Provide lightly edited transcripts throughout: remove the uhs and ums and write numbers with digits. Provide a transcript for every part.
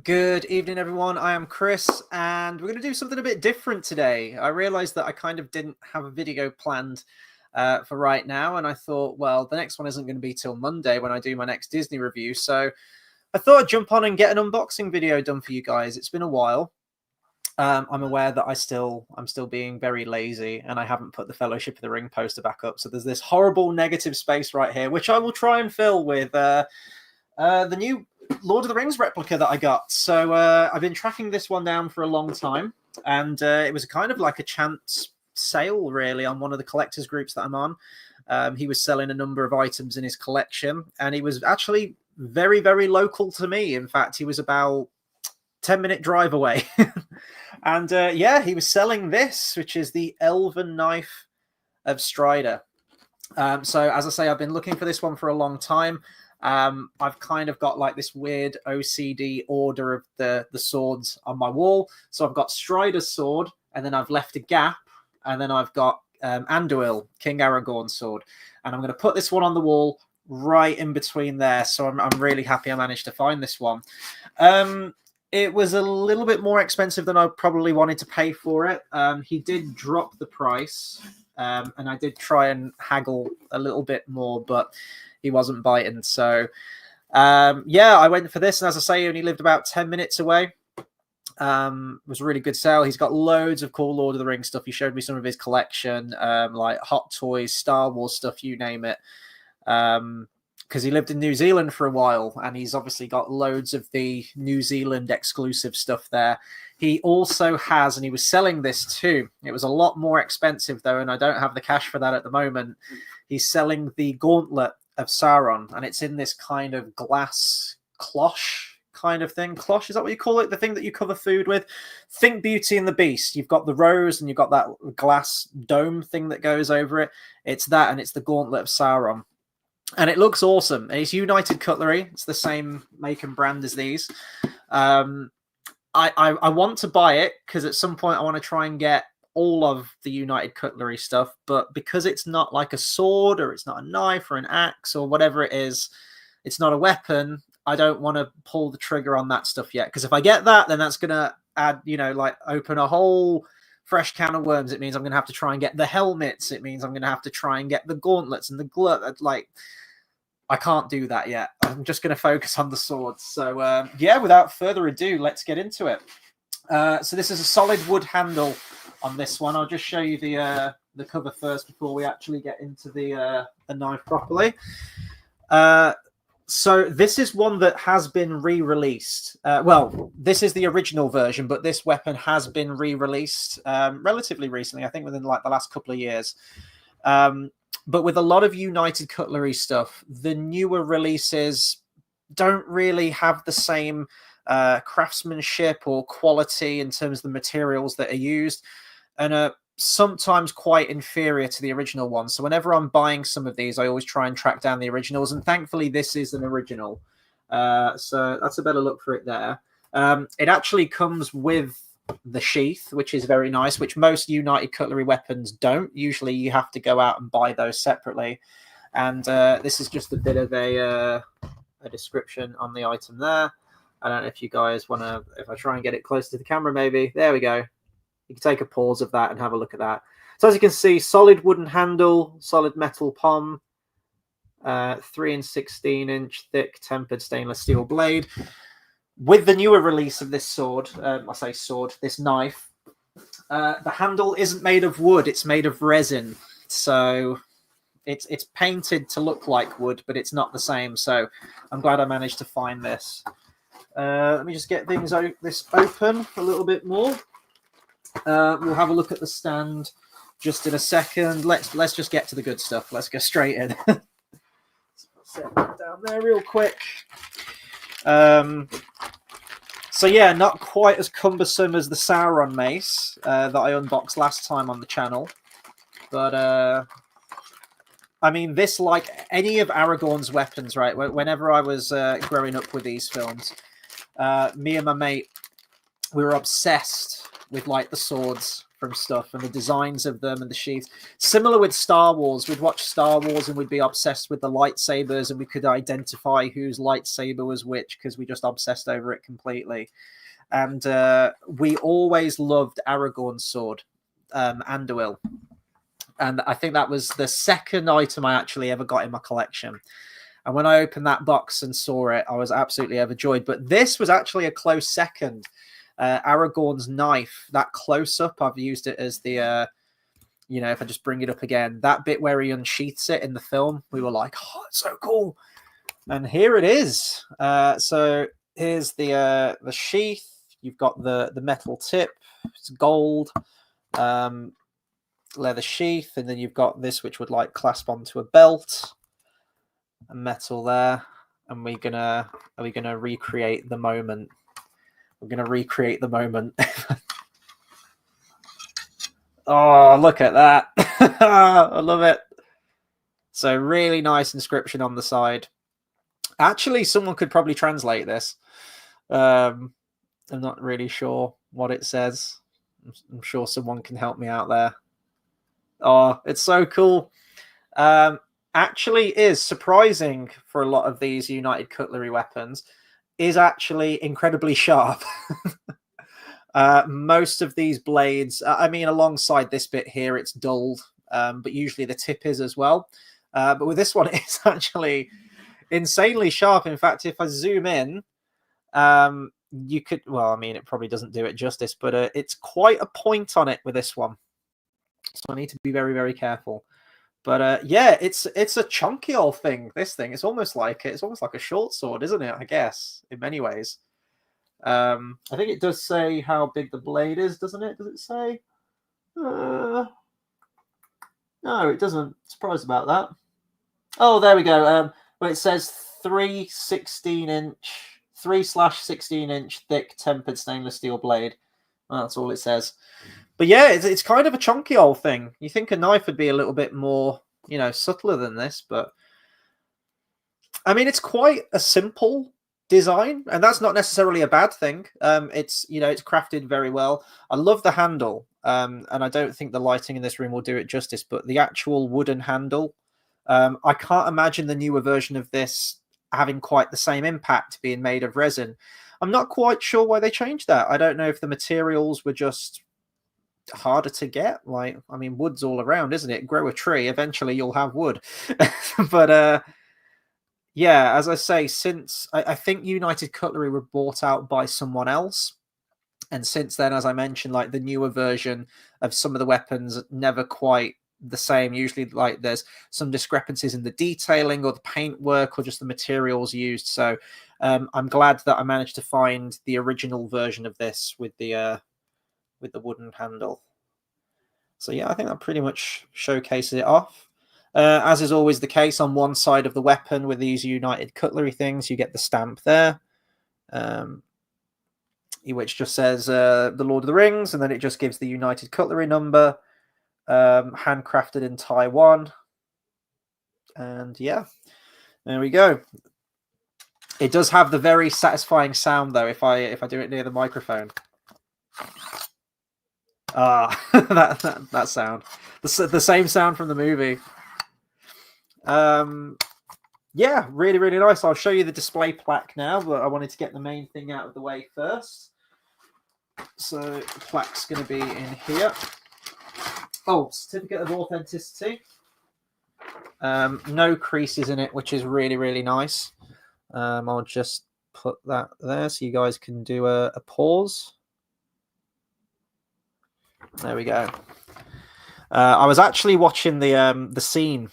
Good evening, everyone. I am Chris, and we're going to do something a bit different today. I realized that I kind of didn't have a video planned for right now, and I thought, well, the next one isn't going to be till Monday when I do my next Disney review. So I thought I'd jump on and get an unboxing video done for you guys. It's been a while. I'm aware that I'm still being very lazy, and I haven't put the Fellowship of the Ring poster back up. So there's this horrible negative space right here, which I will try and fill with the new Lord of the Rings replica that I got. So I've been tracking this one down for a long time, and it was kind of like a chance sale, really, on one of the collectors groups that I'm on. He was selling a number of items in his collection, and he was actually very, very local to me. In fact, he was about 10-minute drive away. And yeah, he was selling this, which is the Elven Knife of Strider. So as I say, I've been looking for this one for a long time. I've kind of got like this weird OCD order of the swords on my wall. So I've got Strider's sword, and then I've left a gap, and then I've got Anduil, King Aragorn's sword. And I'm going to put this one on the wall right in between there. So I'm really happy I managed to find this one. It was a little bit more expensive than I probably wanted to pay for it. He did drop the price, and I did try and haggle a little bit more, but he wasn't biting. So yeah, I went for this, and as I say, he only lived about 10 minutes away. It was a really good sale. He's got loads of cool Lord of the Rings stuff. He showed me some of his collection, like Hot Toys, Star Wars stuff, you name it. Because he lived in New Zealand for a while, and he's obviously got loads of the New Zealand exclusive stuff there. He also has, and he was selling this too. It was a lot more expensive though, and I don't have the cash for that at the moment. He's selling the Gauntlet of Sauron, and it's in this kind of glass cloche kind of thing. Cloche, is that what you call it? The thing that you cover food with? Think Beauty and the Beast. You've got the rose, and you've got that glass dome thing that goes over it. It's that, and it's the Gauntlet of Sauron. And it looks awesome. It's United Cutlery. It's the same make and brand as these. I want to buy it because at some point I want to try and get all of the United Cutlery stuff. But because it's not like a sword, or it's not a knife or an axe or whatever it is, it's not a weapon, I don't want to pull the trigger on that stuff yet. Because if I get that, then that's going to add, like open a whole fresh can of worms. It means I'm going to have to try and get the helmets. It means I'm going to have to try and get the gauntlets and the glove. Like, I can't do that yet. I'm just going to focus on the swords. So yeah, without further ado, let's get into it. So this is a solid wood handle on this one. I'll just show you the cover first before we actually get into the knife properly. So this is one that has been re-released. Well, this is the original version, but this weapon has been re-released relatively recently, I think within like the last couple of years. But with a lot of United Cutlery stuff, the newer releases don't really have the same craftsmanship or quality in terms of the materials that are used, and are sometimes quite inferior to the original one. So whenever I'm buying some of these, I always try and track down the originals, and thankfully this is an original. So that's a better look for it there. It actually comes with the sheath, which is very nice, which most United Cutlery weapons don't. Usually you have to go out and buy those separately. And this is just a bit of a description on the item there. I don't know if you guys want to, if I try and get it close to the camera, maybe. There we go. You can take a pause of that and have a look at that. So as you can see, solid wooden handle, solid metal palm, 3 and 16 inch thick tempered stainless steel blade. With the newer release of this sword, this knife, the handle isn't made of wood, it's made of resin. So it's painted to look like wood, but it's not the same. So I'm glad I managed to find this. Let me just get this open a little bit more. We'll have a look at the stand just in a second. Let's just get to the good stuff. Let's go straight in. Set that down there real quick. So yeah, not quite as cumbersome as the Sauron mace that I unboxed last time on the channel. But I mean, this, like any of Aragorn's weapons, right? Whenever I was growing up with these films, me and my mate, we were obsessed with like the swords from stuff and the designs of them and the sheaths. Similar with Star Wars. We'd watch Star Wars and we'd be obsessed with the lightsabers, and we could identify whose lightsaber was which because we just obsessed over it completely. And we always loved Aragorn's sword, Anduril. And I think that was the second item I actually ever got in my collection. And when I opened that box and saw it, I was absolutely overjoyed. But this was actually a close second. Aragorn's knife, that close-up, I've used it as the, if I just bring it up again, that bit where he unsheaths it in the film, we were like, oh, it's so cool. And here it is. So here's the sheath. You've got the metal tip. It's gold. Leather sheath. And then you've got this, which would like clasp onto a belt. A metal there, and are we gonna recreate the moment? We're gonna recreate the moment. Oh, look at that. I love it. So really nice inscription on the side. Actually, someone could probably translate this. I'm not really sure what it says. I'm sure someone can help me out there. Oh, it's so cool. Actually is surprising for a lot of these United Cutlery weapons, is actually incredibly sharp. Most of these blades, I mean, alongside this bit here, it's dulled, but usually the tip is as well. But with this one, it's actually insanely sharp. In fact, if I zoom in, you could, well, I mean, it probably doesn't do it justice, but it's quite a point on it with this one. So I need to be very, very careful. But yeah, it's a chunky old thing. This thing, it's almost like a short sword, isn't it? I guess in many ways. I think it does say how big the blade is, doesn't it? Does it say? No, it doesn't. Surprised about that. Oh, there we go. Well, it says 3/16-inch thick tempered stainless steel blade. Well, that's all it says. But yeah, it's kind of a chunky old thing. You think a knife would be a little bit more, subtler than this, but I mean, it's quite a simple design, and that's not necessarily a bad thing. It's crafted very well. I love the handle, and I don't think the lighting in this room will do it justice, but the actual wooden handle, I can't imagine the newer version of this having quite the same impact being made of resin. I'm not quite sure why they changed that. I don't know if the materials were just harder to get. Like, I mean, wood's all around, isn't it? Grow a tree, eventually you'll have wood. But yeah, as I say, since I think United Cutlery were bought out by someone else, and since then, as I mentioned, like the newer version of some of the weapons never quite the same. Usually, like, there's some discrepancies in the detailing or the paintwork or just the materials used. So I'm glad that I managed to find the original version of this with the wooden handle. So yeah, I think that pretty much showcases it off. As is always the case, on one side of the weapon with these United Cutlery things, you get the stamp there, which just says the Lord of the Rings, and then it just gives the United Cutlery number, handcrafted in Taiwan. And yeah, there we go. It does have the very satisfying sound, though, if I do it near the microphone. That sound, the same sound from the movie. Yeah, really, really nice. I'll show you the display plaque now, but I wanted to get the main thing out of the way first. So the plaque's going to be in here. Oh, certificate of authenticity. No creases in it, which is really, really nice. I'll just put that there so you guys can do a pause. There we go. I was actually watching the scene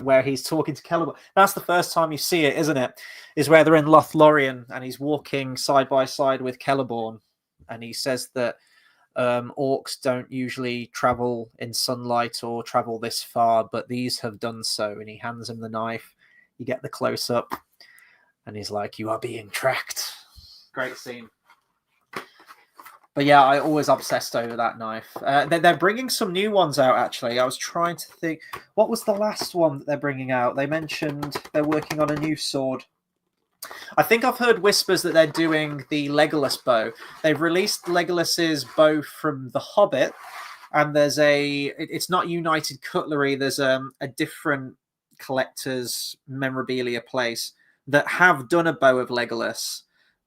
where he's talking to Celeborn. That's the first time you see it, isn't it? Is where they're in Lothlorien and he's walking side by side with Celeborn, and he says that orcs don't usually travel in sunlight or travel this far, but these have done so. And he hands him the knife. You get the close up, and he's like, "You are being tracked." Great scene. But yeah, I always obsessed over that knife. They're bringing some new ones out, actually. I was trying to think, what was the last one that they're bringing out? They mentioned they're working on a new sword. I think I've heard whispers that they're doing the Legolas bow. They've released Legolas's bow from The Hobbit, and it's not United Cutlery. There's a different collector's memorabilia place that have done a bow of Legolas,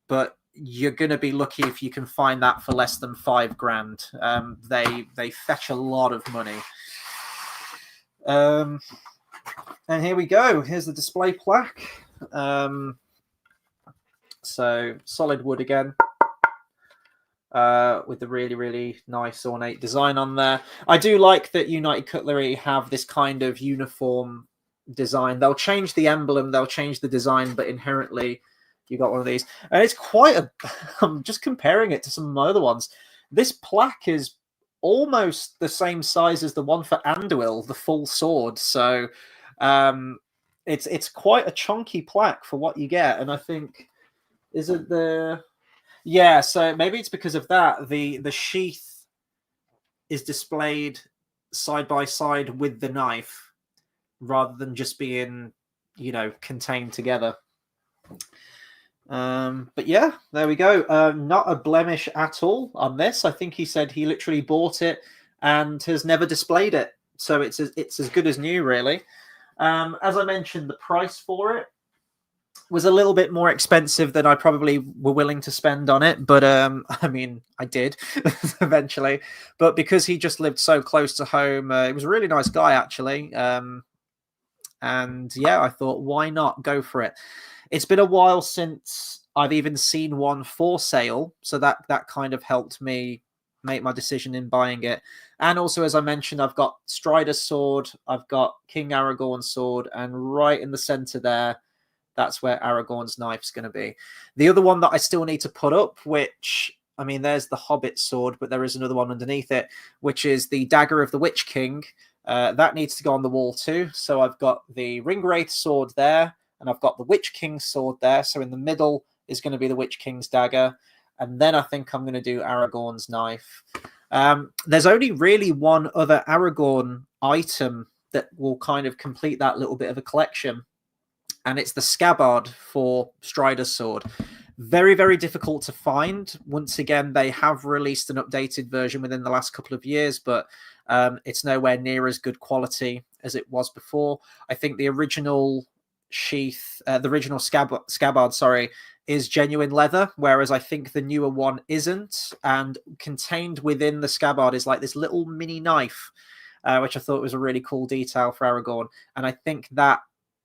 but you're going to be lucky if you can find that for less than $5,000. They fetch a lot of money. And here we go. Here's the display plaque. So solid wood again, with the really, really nice ornate design on there. I do like that United Cutlery have this kind of uniform design. They'll change the emblem, they'll change the design, but inherently you got one of these. And it's quite a... I'm just comparing it to some of my other ones. This plaque is almost the same size as the one for Anduil, the full sword. So it's quite a chunky plaque for what you get. And I think... Is it the... Yeah, so maybe it's because of that. The sheath is displayed side by side with the knife rather than just being, contained together. But yeah, there we go. Not a blemish at all on this. I think he said he literally bought it and has never displayed it. So it's as good as new, really. As I mentioned, the price for it was a little bit more expensive than I probably were willing to spend on it. But I mean, I did eventually. But because he just lived so close to home, he was a really nice guy, actually. And yeah, I thought, why not go for it? It's been a while since I've even seen one for sale. So that kind of helped me make my decision in buying it. And also, as I mentioned, I've got Strider's sword, I've got King Aragorn's sword, and right in the center there, that's where Aragorn's knife's going to be. The other one that I still need to put up, which, I mean, there's the Hobbit sword, but there is another one underneath it, which is the Dagger of the Witch King. That needs to go on the wall too. So I've got the Ringwraith sword there, and I've got the Witch King's sword there. So in the middle is going to be the Witch King's dagger. And then I think I'm going to do Aragorn's knife. There's only really one other Aragorn item that will kind of complete that little bit of a collection. And it's the scabbard for Strider's sword. Very, very difficult to find. Once again, they have released an updated version within the last couple of years, but it's nowhere near as good quality as it was before. I think the original sheath, the original scabbard, is genuine leather, whereas I think the newer one isn't. And contained within the scabbard is like this little mini knife, which I thought was a really cool detail for Aragorn. And I think that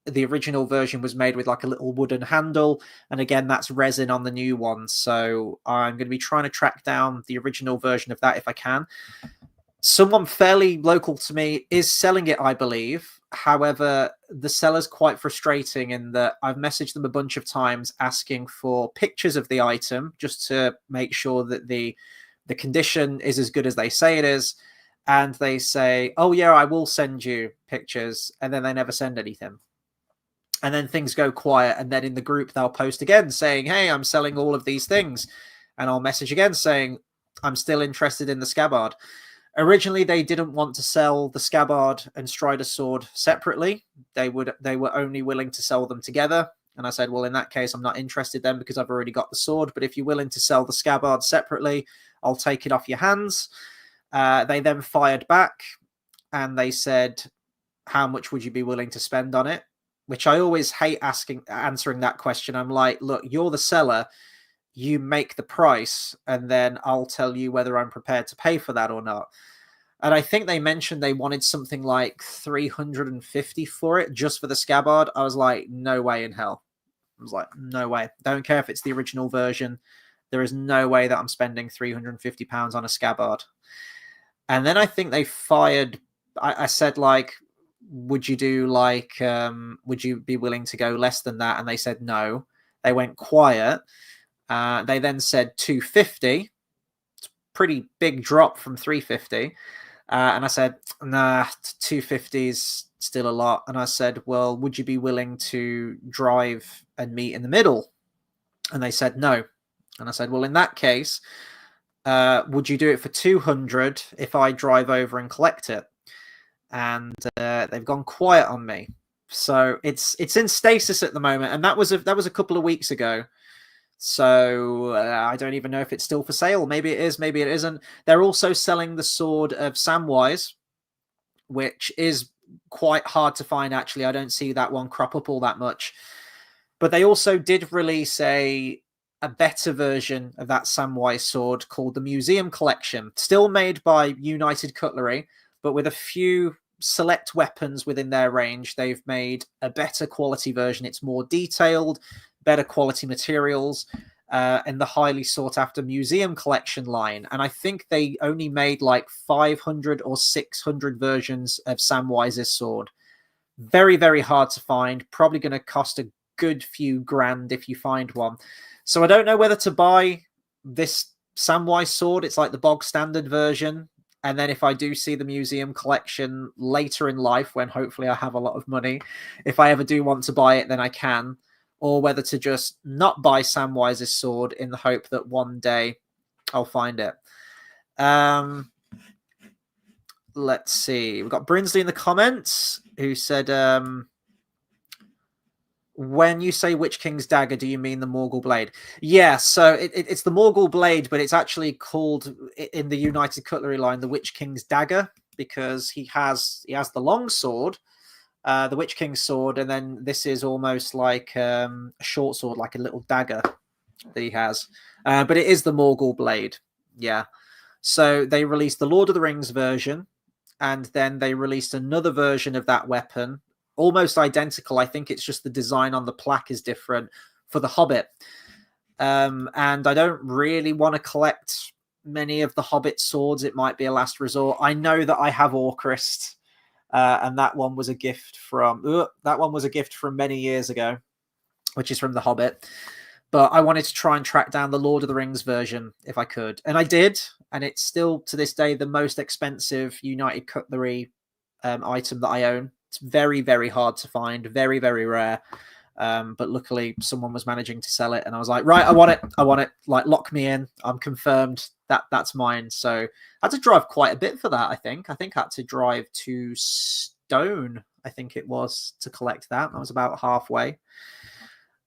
the original version was made with like a little wooden handle, and again, that's resin on the new one. So I'm going to be trying to track down the original version of that if I can. Someone fairly local to me is selling it, I believe. However, the seller's quite frustrating in that I've messaged them a bunch of times asking for pictures of the item just to make sure that the condition is as good as they say it is. And they say, oh yeah, I will send you pictures. And then they never send anything. And then things go quiet. And then in the group, they'll post again saying, hey, I'm selling all of these things. And I'll message again saying, I'm still interested in the scabbard. Originally, they didn't want to sell the scabbard and Strider sword separately. They were only willing to sell them together. And I said, well, in that case, I'm not interested then because I've already got the sword. But if you're willing to sell the scabbard separately, I'll take it off your hands. They then fired back and they said, how much would you be willing to spend on it? Which I always hate answering that question. I'm like, look, you're the seller. You make the price, and then I'll tell you whether I'm prepared to pay for that or not. And I think they mentioned they wanted something like $350 for it, just for the scabbard. I was like, no way in hell. I was like, no way. Don't care if it's the original version. There is no way that I'm spending £350 on a scabbard. And then I think they fired. I said, like, would you do like, would you be willing to go less than that? And they said no. They went quiet. They then said $250. It's a pretty big drop from $350. And I said, nah, $250 is still a lot. And I said, well, would you be willing to drive and meet in the middle? And they said no. And I said, well, in that case, would you do it for $200 if I drive over and collect it? And they've gone quiet on me. So it's in stasis at the moment. And that was a couple of weeks ago. So I don't even know if it's still for sale. Maybe it is, maybe it isn't. They're also selling the sword of Samwise, which is quite hard to find, actually. I don't see that one crop up all that much. But they also did release a better version of that Samwise sword called the Museum Collection, still made by United Cutlery, but with a few select weapons within their range. They've made a better quality version. It's more detailed, better quality materials, in the highly sought after Museum Collection line. And I think they only made like 500 or 600 versions of Samwise's sword. Very, very hard to find. Probably going to cost a good few grand if you find one. So I don't know whether to buy this Samwise sword. It's like the bog standard version. And then if I do see the Museum Collection later in life, when hopefully I have a lot of money, if I ever do want to buy it, then I can. Or whether to just not buy Samwise's sword in the hope that one day I'll find it. Let's see. We've got Brinsley in the comments who said, when you say Witch King's Dagger, do you mean the Morgul Blade? Yeah, so it's the Morgul Blade, but it's actually called in the United Cutlery line the Witch King's Dagger, because he has the long sword, the Witch King's sword, and then this is almost like a short sword, like a little dagger that he has. But it is the Morgul Blade, yeah. So they released the Lord of the Rings version, and then they released another version of that weapon, almost identical. I think it's just the design on the plaque is different, for the Hobbit. And I don't really want to collect many of the Hobbit swords. It might be a last resort. I know that I have Orcrist, and that one was a gift from many years ago, which is from the Hobbit. But I wanted to try and track down the Lord of the Rings version if I could. And I did. And it's still, to this day, the most expensive United Cutlery item that I own. It's very, very hard to find. Very, very rare. But luckily, someone was managing to sell it. And I was like, right, I want it. I want it. Like, lock me in. I'm confirmed. That's mine. So I had to drive quite a bit for that, I think. I had to drive to Stone, I think it was, to collect that. I was about halfway.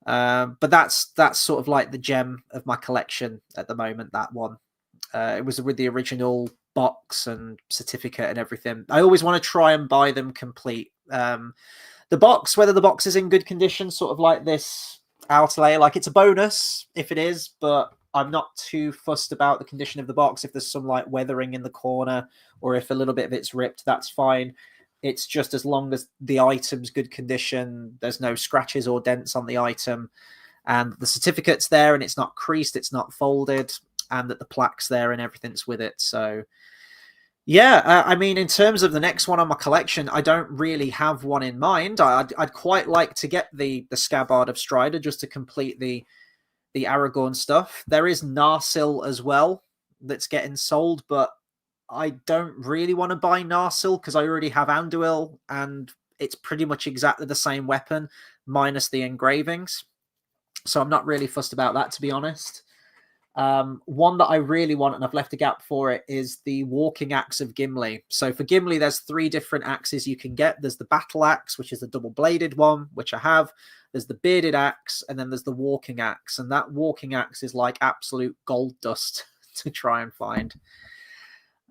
But that's sort of like the gem of my collection at the moment, that one. It was with the original box and certificate and everything. I always want to try and buy them complete. The box, whether the box is in good condition, sort of like this outlay, like it's a bonus if it is, but I'm not too fussed about the condition of the box. If there's some like weathering in the corner or if a little bit of it's ripped, that's fine. It's just as long as the item's good condition, there's no scratches or dents on the item, and the certificate's there and it's not creased, it's not folded, and that the plaque's there and everything's with it. So yeah, I mean, in terms of the next one on my collection, I don't really have one in mind. I'd quite like to get the Scabbard of Strider just to complete the Aragorn stuff. There is Narsil as well that's getting sold, but I don't really want to buy Narsil because I already have Anduil, and it's pretty much exactly the same weapon minus the engravings. So I'm not really fussed about that, to be honest. One that I really want, and I've left a gap for it, is the Walking Axe of Gimli. So for Gimli, there's 3 different axes you can get. There's the Battle Axe, which is the double-bladed one, which I have. There's the Bearded Axe, and then there's the Walking Axe. And that Walking Axe is like absolute gold dust to try and find.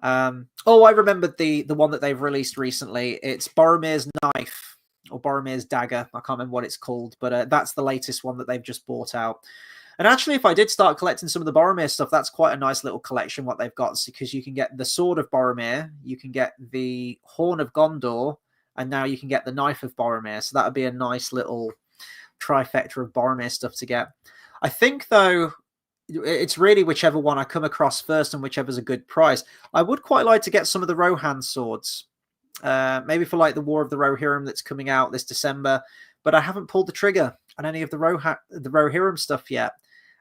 I remembered the one that they've released recently. It's Boromir's Knife, or Boromir's Dagger. I can't remember what it's called, but that's the latest one that they've just brought out. And actually, if I did start collecting some of the Boromir stuff, that's quite a nice little collection what they've got, because you can get the Sword of Boromir, you can get the Horn of Gondor, and now you can get the Knife of Boromir. So that would be a nice little trifecta of Boromir stuff to get. I think, though, it's really whichever one I come across first and whichever's a good price. I would quite like to get some of the Rohan swords, maybe for like the War of the Rohirrim that's coming out this December, but I haven't pulled the trigger on any of the Rohirrim stuff yet.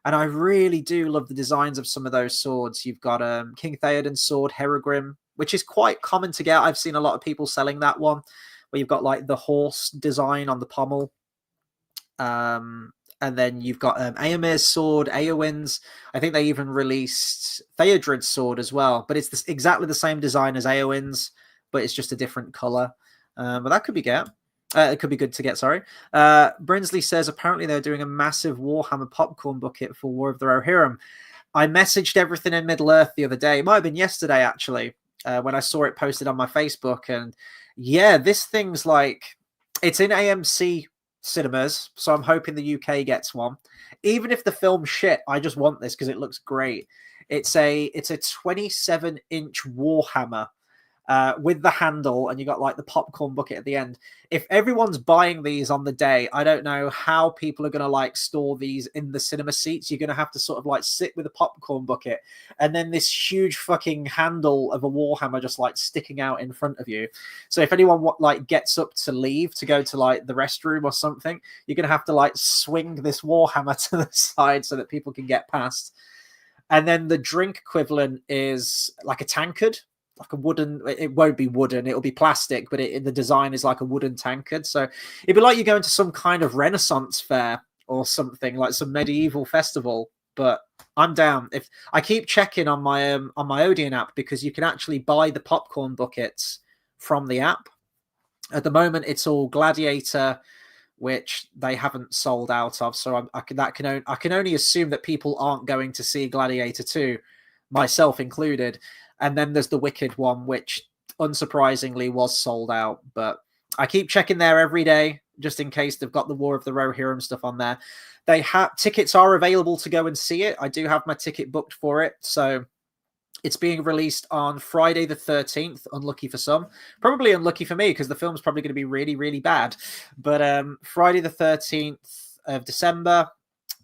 And I really do love the designs of some of those swords. You've got King Theoden's sword, Herogrim, which is quite common to get. I've seen a lot of people selling that one, where you've got like the horse design on the pommel. And then you've got Eomer's sword, Eowyn's. I think they even released Theodred's sword as well. But it's exactly the same design as Eowyn's, but it's just a different color. But that could be get. It could be good to get, sorry. Brinsley says, apparently they're doing a massive Warhammer popcorn bucket for War of the Rohirrim. I messaged everything in Middle-earth the other day. It might have been yesterday, actually, when I saw it posted on my Facebook. And yeah, this thing's like, it's in AMC cinemas, so I'm hoping the UK gets one. Even if the film's shit, I just want this because it looks great. It's a 27-inch Warhammer with the handle, and you got like the popcorn bucket at the end. If everyone's buying these on the day, I don't know how people are going to like store these in the cinema seats. You're going to have to sort of like sit with a popcorn bucket and then this huge fucking handle of a Warhammer just like sticking out in front of you. So if anyone like gets up to leave to go to like the restroom or something, you're going to have to like swing this Warhammer to the side so that people can get past. And then the drink equivalent is like a tankard, like a wooden, it won't be wooden, it'll be plastic, but the design is like a wooden tankard. So it'd be like you're going to some kind of Renaissance fair or something, like some medieval festival. But I'm down. If I keep checking on my Odeon app, because you can actually buy the popcorn buckets from the app. At the moment, it's all Gladiator, which they haven't sold out of. So I can only assume that people aren't going to see Gladiator 2, myself included. And then there's the Wicked one, which unsurprisingly was sold out. But I keep checking there every day, just in case they've got the War of the Rohirrim stuff on there. They have tickets are available to go and see it. I do have my ticket booked for it. So it's being released on Friday the 13th. Unlucky for some. Probably unlucky for me, because the film's probably going to be really, really bad. But Friday the 13th of December.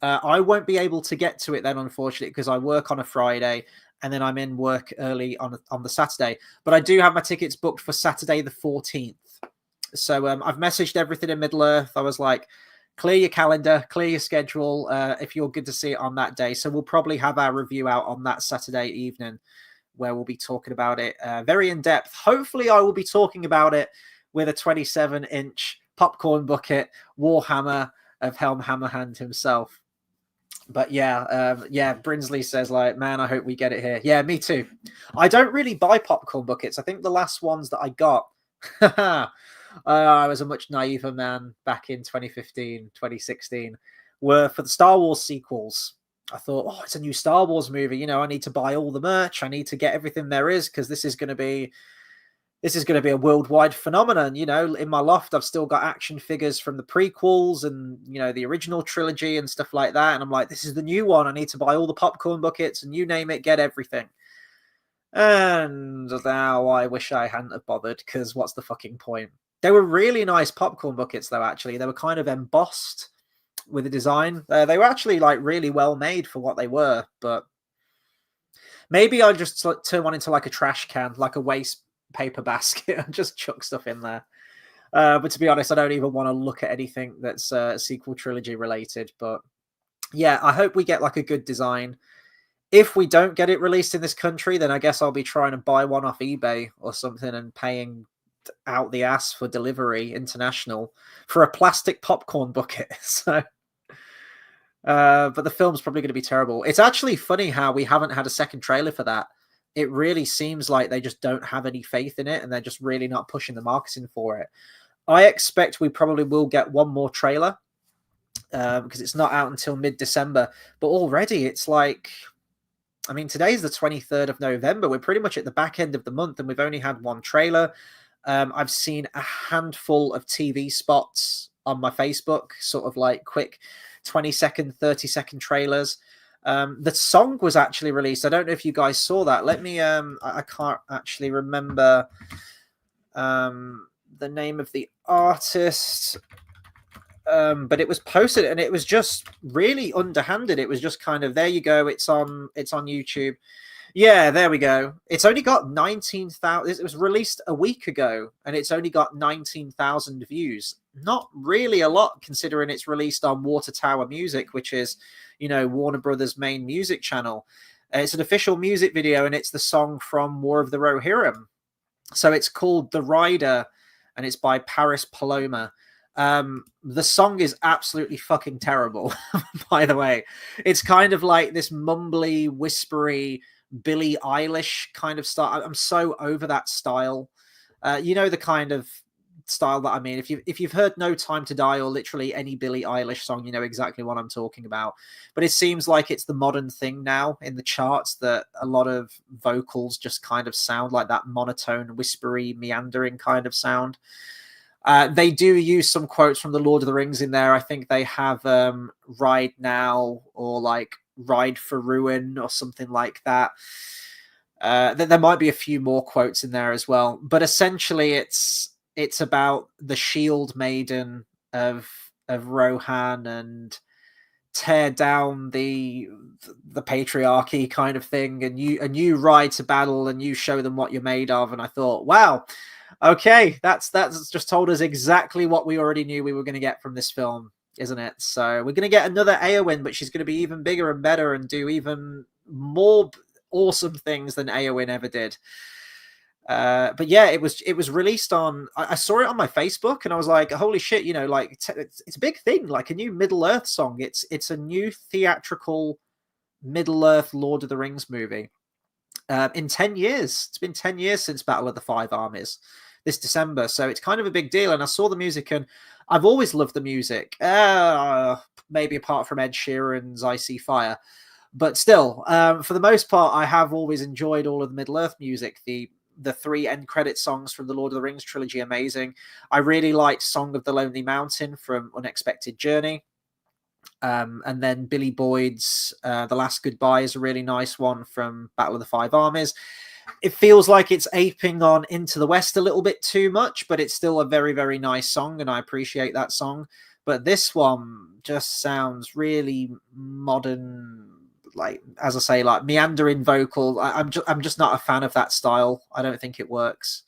I won't be able to get to it then, unfortunately, because I work on a Friday. And then I'm in work early on the Saturday. But I do have my tickets booked for Saturday the 14th. So I've messaged everything in Middle-earth. I was like, clear your calendar, clear your schedule if you're good to see it on that day. So we'll probably have our review out on that Saturday evening, where we'll be talking about it very in-depth. Hopefully I will be talking about it with a 27-inch popcorn bucket Warhammer of Helm Hammerhand himself. But yeah, Brinsley says, like, man, I hope we get it here. Yeah, me too. I don't really buy popcorn buckets. I think the last ones that I got, I was a much naiver man back in 2015, 2016, were for the Star Wars sequels. I thought, oh, it's a new Star Wars movie. You know, I need to buy all the merch. I need to get everything there is, because this is going to be a worldwide phenomenon. You know, in my loft, I've still got action figures from the prequels and, you know, the original trilogy and stuff like that. And I'm like, this is the new one. I need to buy all the popcorn buckets and you name it, get everything. And now I wish I hadn't have bothered, because what's the fucking point? They were really nice popcorn buckets, though, actually. They were kind of embossed with the design. They were actually, like, really well made for what they were. But maybe I'll just turn one into, like, a trash can, like a waste paper basket, and just chuck stuff in there. But to be honest, I don't even want to look at anything that's sequel trilogy related. But yeah, I hope we get like a good design. If we don't get it released in this country, then I guess I'll be trying to buy one off eBay or something and paying out the ass for delivery international for a plastic popcorn bucket. So but the film's probably going to be terrible. It's actually funny how we haven't had a second trailer for that. It really seems like they just don't have any faith in it, and they're just really not pushing the marketing for it. I expect we probably will get one more trailer because it's not out until mid-December. But already it's like, I mean, today's the 23rd of November. We're pretty much at the back end of the month, and we've only had one trailer. I've seen a handful of TV spots on my Facebook, sort of like quick 20-second, 30-second trailers. The song was actually released. I don't know if you guys saw that. Let me I can't actually remember the name of the artist, but it was posted and it was just really underhanded. It was just kind of, there you go, it's on YouTube. Yeah, there we go. It's only got 19,000. It was released a week ago and it's only got 19,000 views. Not really a lot, considering it's released on Water Tower Music, which is, you know, Warner Brothers' main music channel. It's an official music video, and it's the song from War of the Rohirrim. So it's called The Rider, and it's by Paris Paloma. The song is absolutely fucking terrible, by the way. It's kind of like this mumbly, whispery Billie Eilish kind of style. I'm so over that style. You know, the kind of style that I mean. If you've heard No Time to Die or literally any Billie Eilish song, you know exactly what I'm talking about. But it seems like it's the modern thing now in the charts that a lot of vocals just kind of sound like that monotone, whispery, meandering kind of sound. They do use some quotes from the Lord of the Rings in there. I think they have Ride Now or like Ride for Ruin or something like that. There might be a few more quotes in there as well, but essentially it's about the shield maiden of Rohan and tear down the patriarchy kind of thing, and you ride to battle and you show them what you're made of. And I thought, wow, okay, that's just told us exactly what we already knew we were going to get from this film, isn't it? So we're going to get another Eowyn, but she's going to be even bigger and better and do even more awesome things than Eowyn ever did. But yeah, it was released on. I saw it on my Facebook, and I was like, "Holy shit!" You know, like it's a big thing, like a new Middle Earth song. It's a new theatrical Middle Earth Lord of the Rings movie. In 10 years, it's been 10 years since Battle of the Five Armies this December, so it's kind of a big deal. And I saw the music, and I've always loved the music. Maybe apart from Ed Sheeran's "Icy Fire." But still, for the most part, I have always enjoyed all of the Middle Earth music. The 3 end credit songs from the Lord of the Rings trilogy, amazing. I really liked Song of the Lonely Mountain from Unexpected Journey. And then Billy Boyd's The Last Goodbye is a really nice one from Battle of the Five Armies. It feels like it's aping on Into the West a little bit too much, but it's still a very, very nice song, and I appreciate that song. But this one just sounds really modern, like, as I say, like meandering vocal. I'm just not a fan of that style. I don't think it works.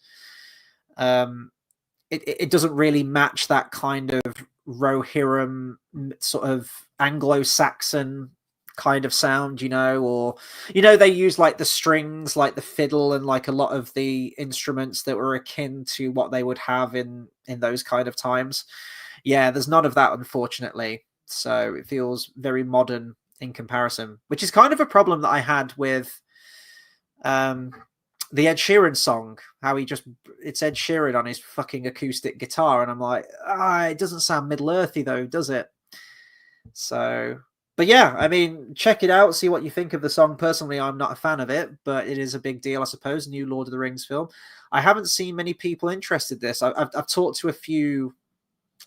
It doesn't really match that kind of Rohirrim sort of Anglo-Saxon kind of sound, you know, or, you know, they use like the strings, like the fiddle, and like a lot of the instruments that were akin to what they would have in those kind of times. Yeah, there's none of that, unfortunately. So it feels very modern in comparison, which is kind of a problem that I had with the Ed Sheeran song, how it's Ed Sheeran on his fucking acoustic guitar, and I'm like, it doesn't sound Middle-earthy though, does it? So, but yeah, I mean, check it out, see what you think of the song. Personally, I'm not a fan of it, but it is a big deal, I suppose. New Lord of the Rings film. I haven't seen many people interested in this. I've talked to a few.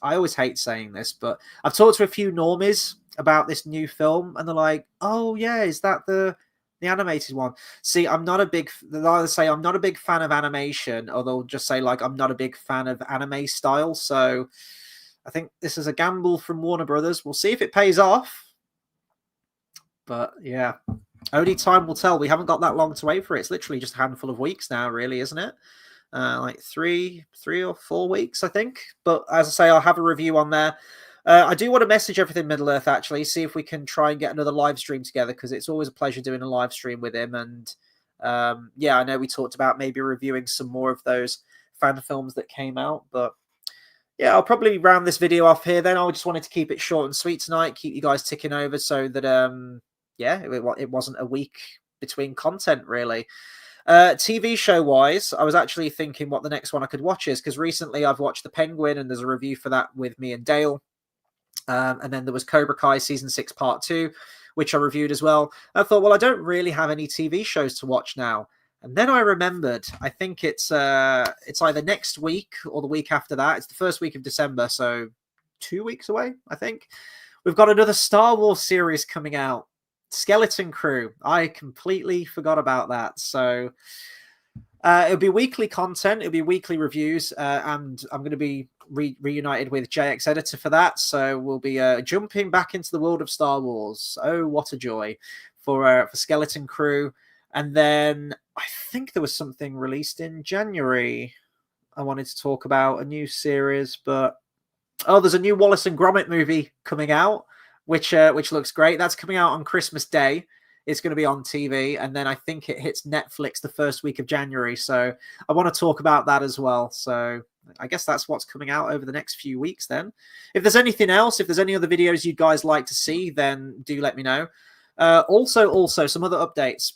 I always hate saying this, but I've talked to a few normies about this new film, and they're like, "Oh yeah, is that the animated one?" See, I'm not a big. They'll either say I'm not a big fan of animation, or they'll just say like I'm not a big fan of anime style. So I think this is a gamble from Warner Brothers. We'll see if it pays off. But yeah, only time will tell. We haven't got that long to wait for it. It's literally just a handful of weeks now, really, isn't it? Like three or 4 weeks, I think. But as I say, I'll have a review on there. I do want to message Everything Middle Earth, actually, see if we can try and get another live stream together, because it's always a pleasure doing a live stream with him. And yeah, I know we talked about maybe reviewing some more of those fan films that came out. But yeah, I'll probably round this video off here then. I just wanted to keep it short and sweet tonight, keep you guys ticking over so that, yeah, it wasn't a week between content, really. TV show wise, I was actually thinking what the next one I could watch is, because recently I've watched The Penguin, and there's a review for that with me and Dale. And then there was Cobra Kai Season 6 Part 2, which I reviewed as well. I thought, well, I don't really have any TV shows to watch now. And then I remembered, I think it's either next week or the week after that. It's the first week of December, so 2 weeks away, I think. We've got another Star Wars series coming out, Skeleton Crew. I completely forgot about that. So it'll be weekly content. It'll be weekly reviews. And I'm going to be reunited with JX Editor for that. So we'll be jumping back into the world of Star Wars. Oh, what a joy for Skeleton Crew. And then I think there was something released in January. I wanted to talk about a new series, but there's a new Wallace and Gromit movie coming out, which looks great. That's coming out on Christmas Day. It's going to be on TV, and then I think it hits Netflix the first week of January. So I want to talk about that as well. So I guess that's what's coming out over the next few weeks then. If there's anything else, if there's any other videos you guys like to see, then do let me know. Also, some other updates.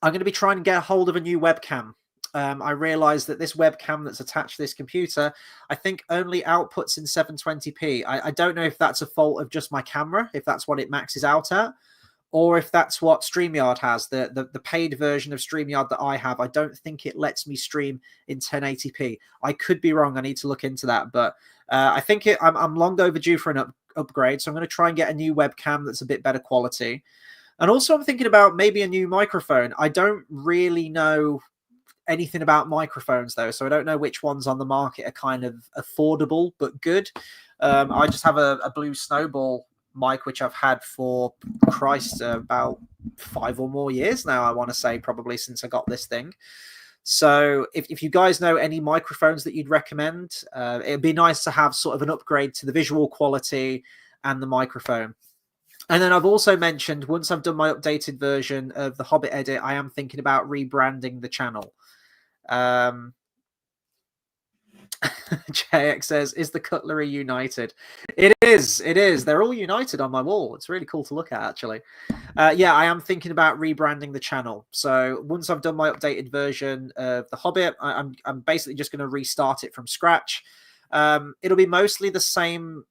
I'm going to be trying to get a hold of a new webcam. I realized that this webcam that's attached to this computer, I think only outputs in 720p. I don't know if that's a fault of just my camera, if that's what it maxes out at, or if that's what StreamYard has. The paid version of StreamYard that I have, I don't think it lets me stream in 1080p. I could be wrong. I need to look into that. But I think I'm long overdue for an upgrade, so I'm going to try and get a new webcam that's a bit better quality. And also I'm thinking about maybe a new microphone. I don't really know anything about microphones though, so I don't know which ones on the market are kind of affordable but good. I just have a Blue Snowball mic which I've had for about 5 or more years now, I want to say, probably since I got this thing. So if you guys know any microphones that you'd recommend, it'd be nice to have sort of an upgrade to the visual quality and the microphone. And then I've also mentioned, once I've done my updated version of the Hobbit edit, I am thinking about rebranding the channel. JX says, is the Cutlery united? It is. They're all united on my wall. It's really cool to look at, actually. Yeah, I am thinking about rebranding the channel. So once I've done my updated version of the Hobbit, I'm basically just going to restart it from scratch. It'll be mostly the same,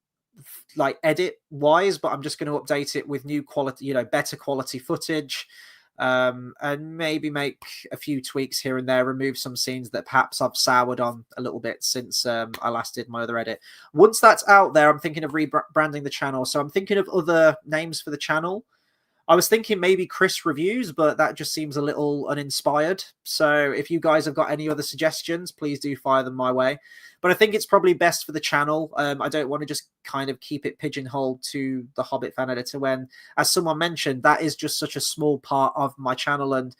like, edit wise, but I'm just going to update it with new quality, better quality footage, and maybe make a few tweaks here and there, remove some scenes that perhaps I've soured on a little bit since I last did my other edit. Once that's out there, I'm thinking of rebranding the channel. So I'm thinking of other names for the channel. I was thinking maybe Chris Reviews, but that just seems a little uninspired. So if you guys have got any other suggestions, please do fire them my way. But I think it's probably best for the channel. I don't want to just kind of keep it pigeonholed to the Hobbit fan editor when, as someone mentioned, that is just such a small part of my channel and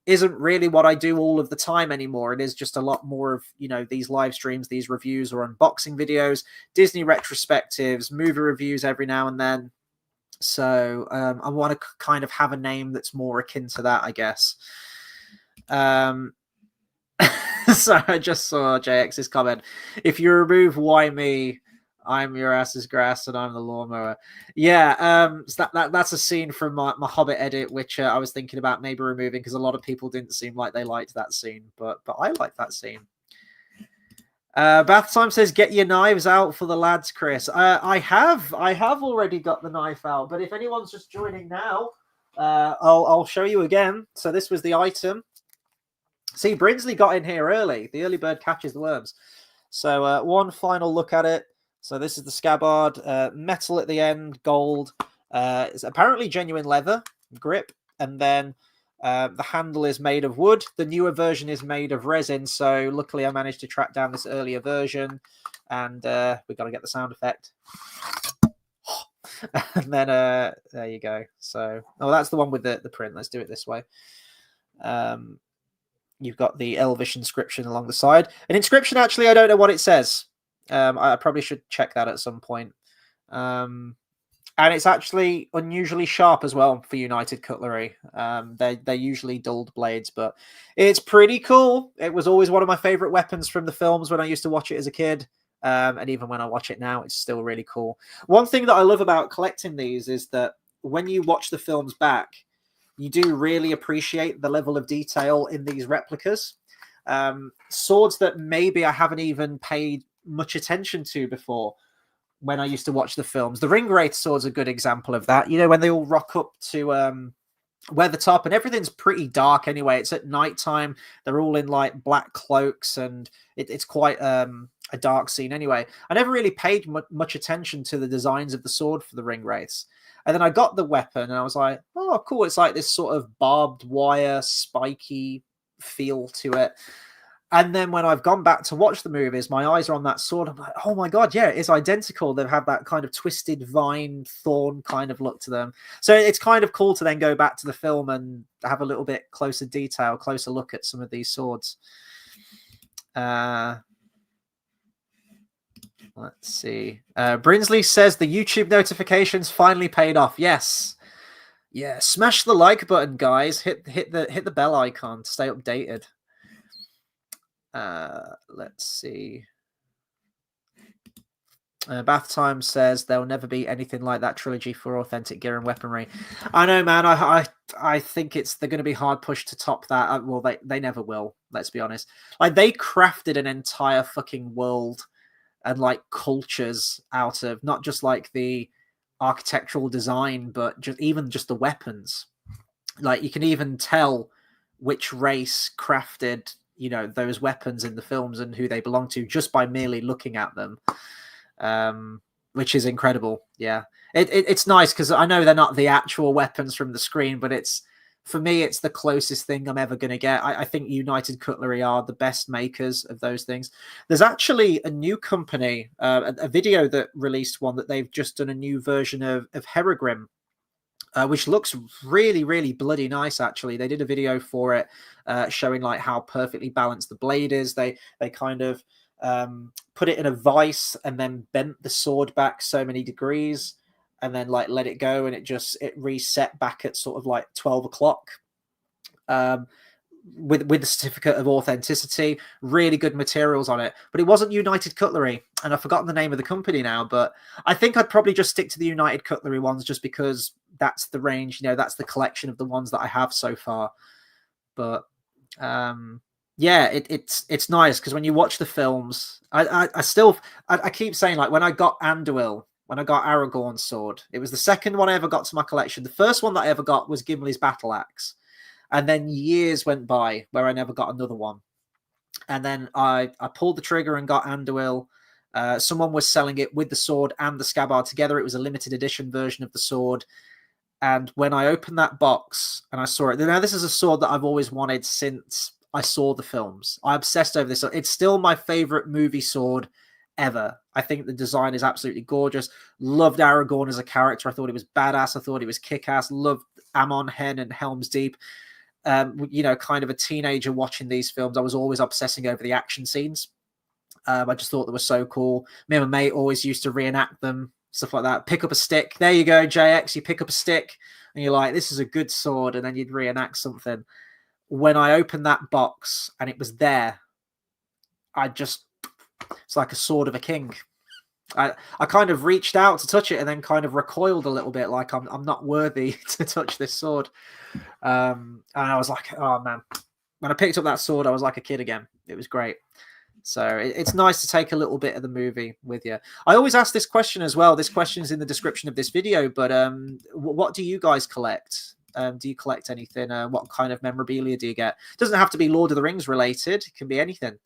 isn't really what I do all of the time anymore. It is just a lot more of, these live streams, these reviews or unboxing videos, Disney retrospectives, movie reviews every now and then. So I want to kind of have a name that's more akin to that, I guess. So I just saw JX's comment. If you remove why me, I'm your ass's grass and I'm the lawnmower. Yeah, so that's a scene from my Hobbit edit, which I was thinking about maybe removing because a lot of people didn't seem like they liked that scene, but I like that scene. Bath Time says, get your knives out for the lads, Chris. I have already got the knife out, but if anyone's just joining now, I'll show you again. So this was the item. See, Brinsley got in here early. The early bird catches the worms. So one final look at it. So this is the scabbard, metal at the end, gold. It's apparently genuine leather grip, and then the handle is made of wood. The newer version is made of resin. So luckily I managed to track down this earlier version, and we got to get the sound effect. And then there you go. So, that's the one with the print. Let's do it this way. You've got the Elvish inscription along the side. An inscription, actually, I don't know what it says. I probably should check that at some point. And it's actually unusually sharp as well for United Cutlery. They're usually dulled blades, but it's pretty cool. It was always one of my favorite weapons from the films when I used to watch it as a kid. And even when I watch it now, it's still really cool. One thing that I love about collecting these is that when you watch the films back, you do really appreciate the level of detail in these replicas. Swords that maybe I haven't even paid much attention to before when I used to watch the films. The Ringwraith sword's a good example of that. When they all rock up to Weathertop and everything's pretty dark anyway. It's at nighttime. They're all in like black cloaks and it's quite a dark scene anyway. I never really paid much attention to the designs of the sword for the Ringwraiths. And then I got the weapon and I was like, oh, cool. It's like this sort of barbed wire, spiky feel to it. And then when I've gone back to watch the movies, my eyes are on that sword. I'm like, oh my God, yeah, it's identical. They've had that kind of twisted vine thorn kind of look to them. So it's kind of cool to then go back to the film and have a little bit closer look at some of these swords. Let's see. Brinsley says the YouTube notifications finally paid off. Yes. Yeah. Smash the like button, guys. Hit the bell icon to stay updated. Let's see. Bath Time says there'll never be anything like that trilogy for authentic gear and weaponry. I know, man. I think they're going to be hard pushed to top that. Well, they never will. Let's be honest. Like, they crafted an entire fucking world and like cultures out of not just like the architectural design, but just the weapons. Like, you can even tell which race crafted, those weapons in the films and who they belong to just by merely looking at them. Which is incredible. Yeah, it's nice because I know they're not the actual weapons from the screen, but for me, it's the closest thing I'm ever going to get. I think United Cutlery are the best makers of those things. There's actually a new company, a video that released one that they've just done a new version of Heragrim, which looks really, really bloody nice. Actually, they did a video for it showing like how perfectly balanced the blade is. They kind of put it in a vice and then bent the sword back so many degrees and then like let it go, and it reset back at sort of like 12 o'clock with the certificate of authenticity. Really good materials on it, but it wasn't United Cutlery, and I've forgotten the name of the company now, but I think I'd probably just stick to the United Cutlery ones just because that's the range, that's the collection of the ones that I have so far. But yeah, it's nice because when you watch the films, I keep saying, like, when I got Anduil, when I got Aragorn's sword, it was the second one I ever got to my collection. The first one that I ever got was Gimli's battle axe, and then years went by where I never got another one. And then I pulled the trigger and got Anduil. Someone was selling it with the sword and the scabbard together. It was a limited edition version of the sword. And when I opened that box and I saw it, now this is a sword that I've always wanted since I saw the films. I obsessed over this. It's still my favorite movie sword ever. I think the design is absolutely gorgeous. Loved Aragorn as a character. I thought he was badass. I thought he was kick-ass. Loved Amon Hen and Helm's Deep. Kind of a teenager watching these films, I was always obsessing over the action scenes. I just thought they were so cool. Me and my mate always used to reenact them, stuff like that. Pick up a stick. There you go, JX. You pick up a stick and you're like, this is a good sword. And then you'd reenact something. When I opened that box and it was there, it's like a sword of a king. I kind of reached out to touch it and then kind of recoiled a little bit, like I'm not worthy to touch this sword. And I was like, oh man, when I picked up that sword, I was like a kid again. It was great. So it's nice to take a little bit of the movie with you. I always ask this question as well. This question is in the description of this video, but what do you guys collect? Do you collect anything? What kind of memorabilia do you get? It doesn't have to be Lord of the Rings related. It can be anything.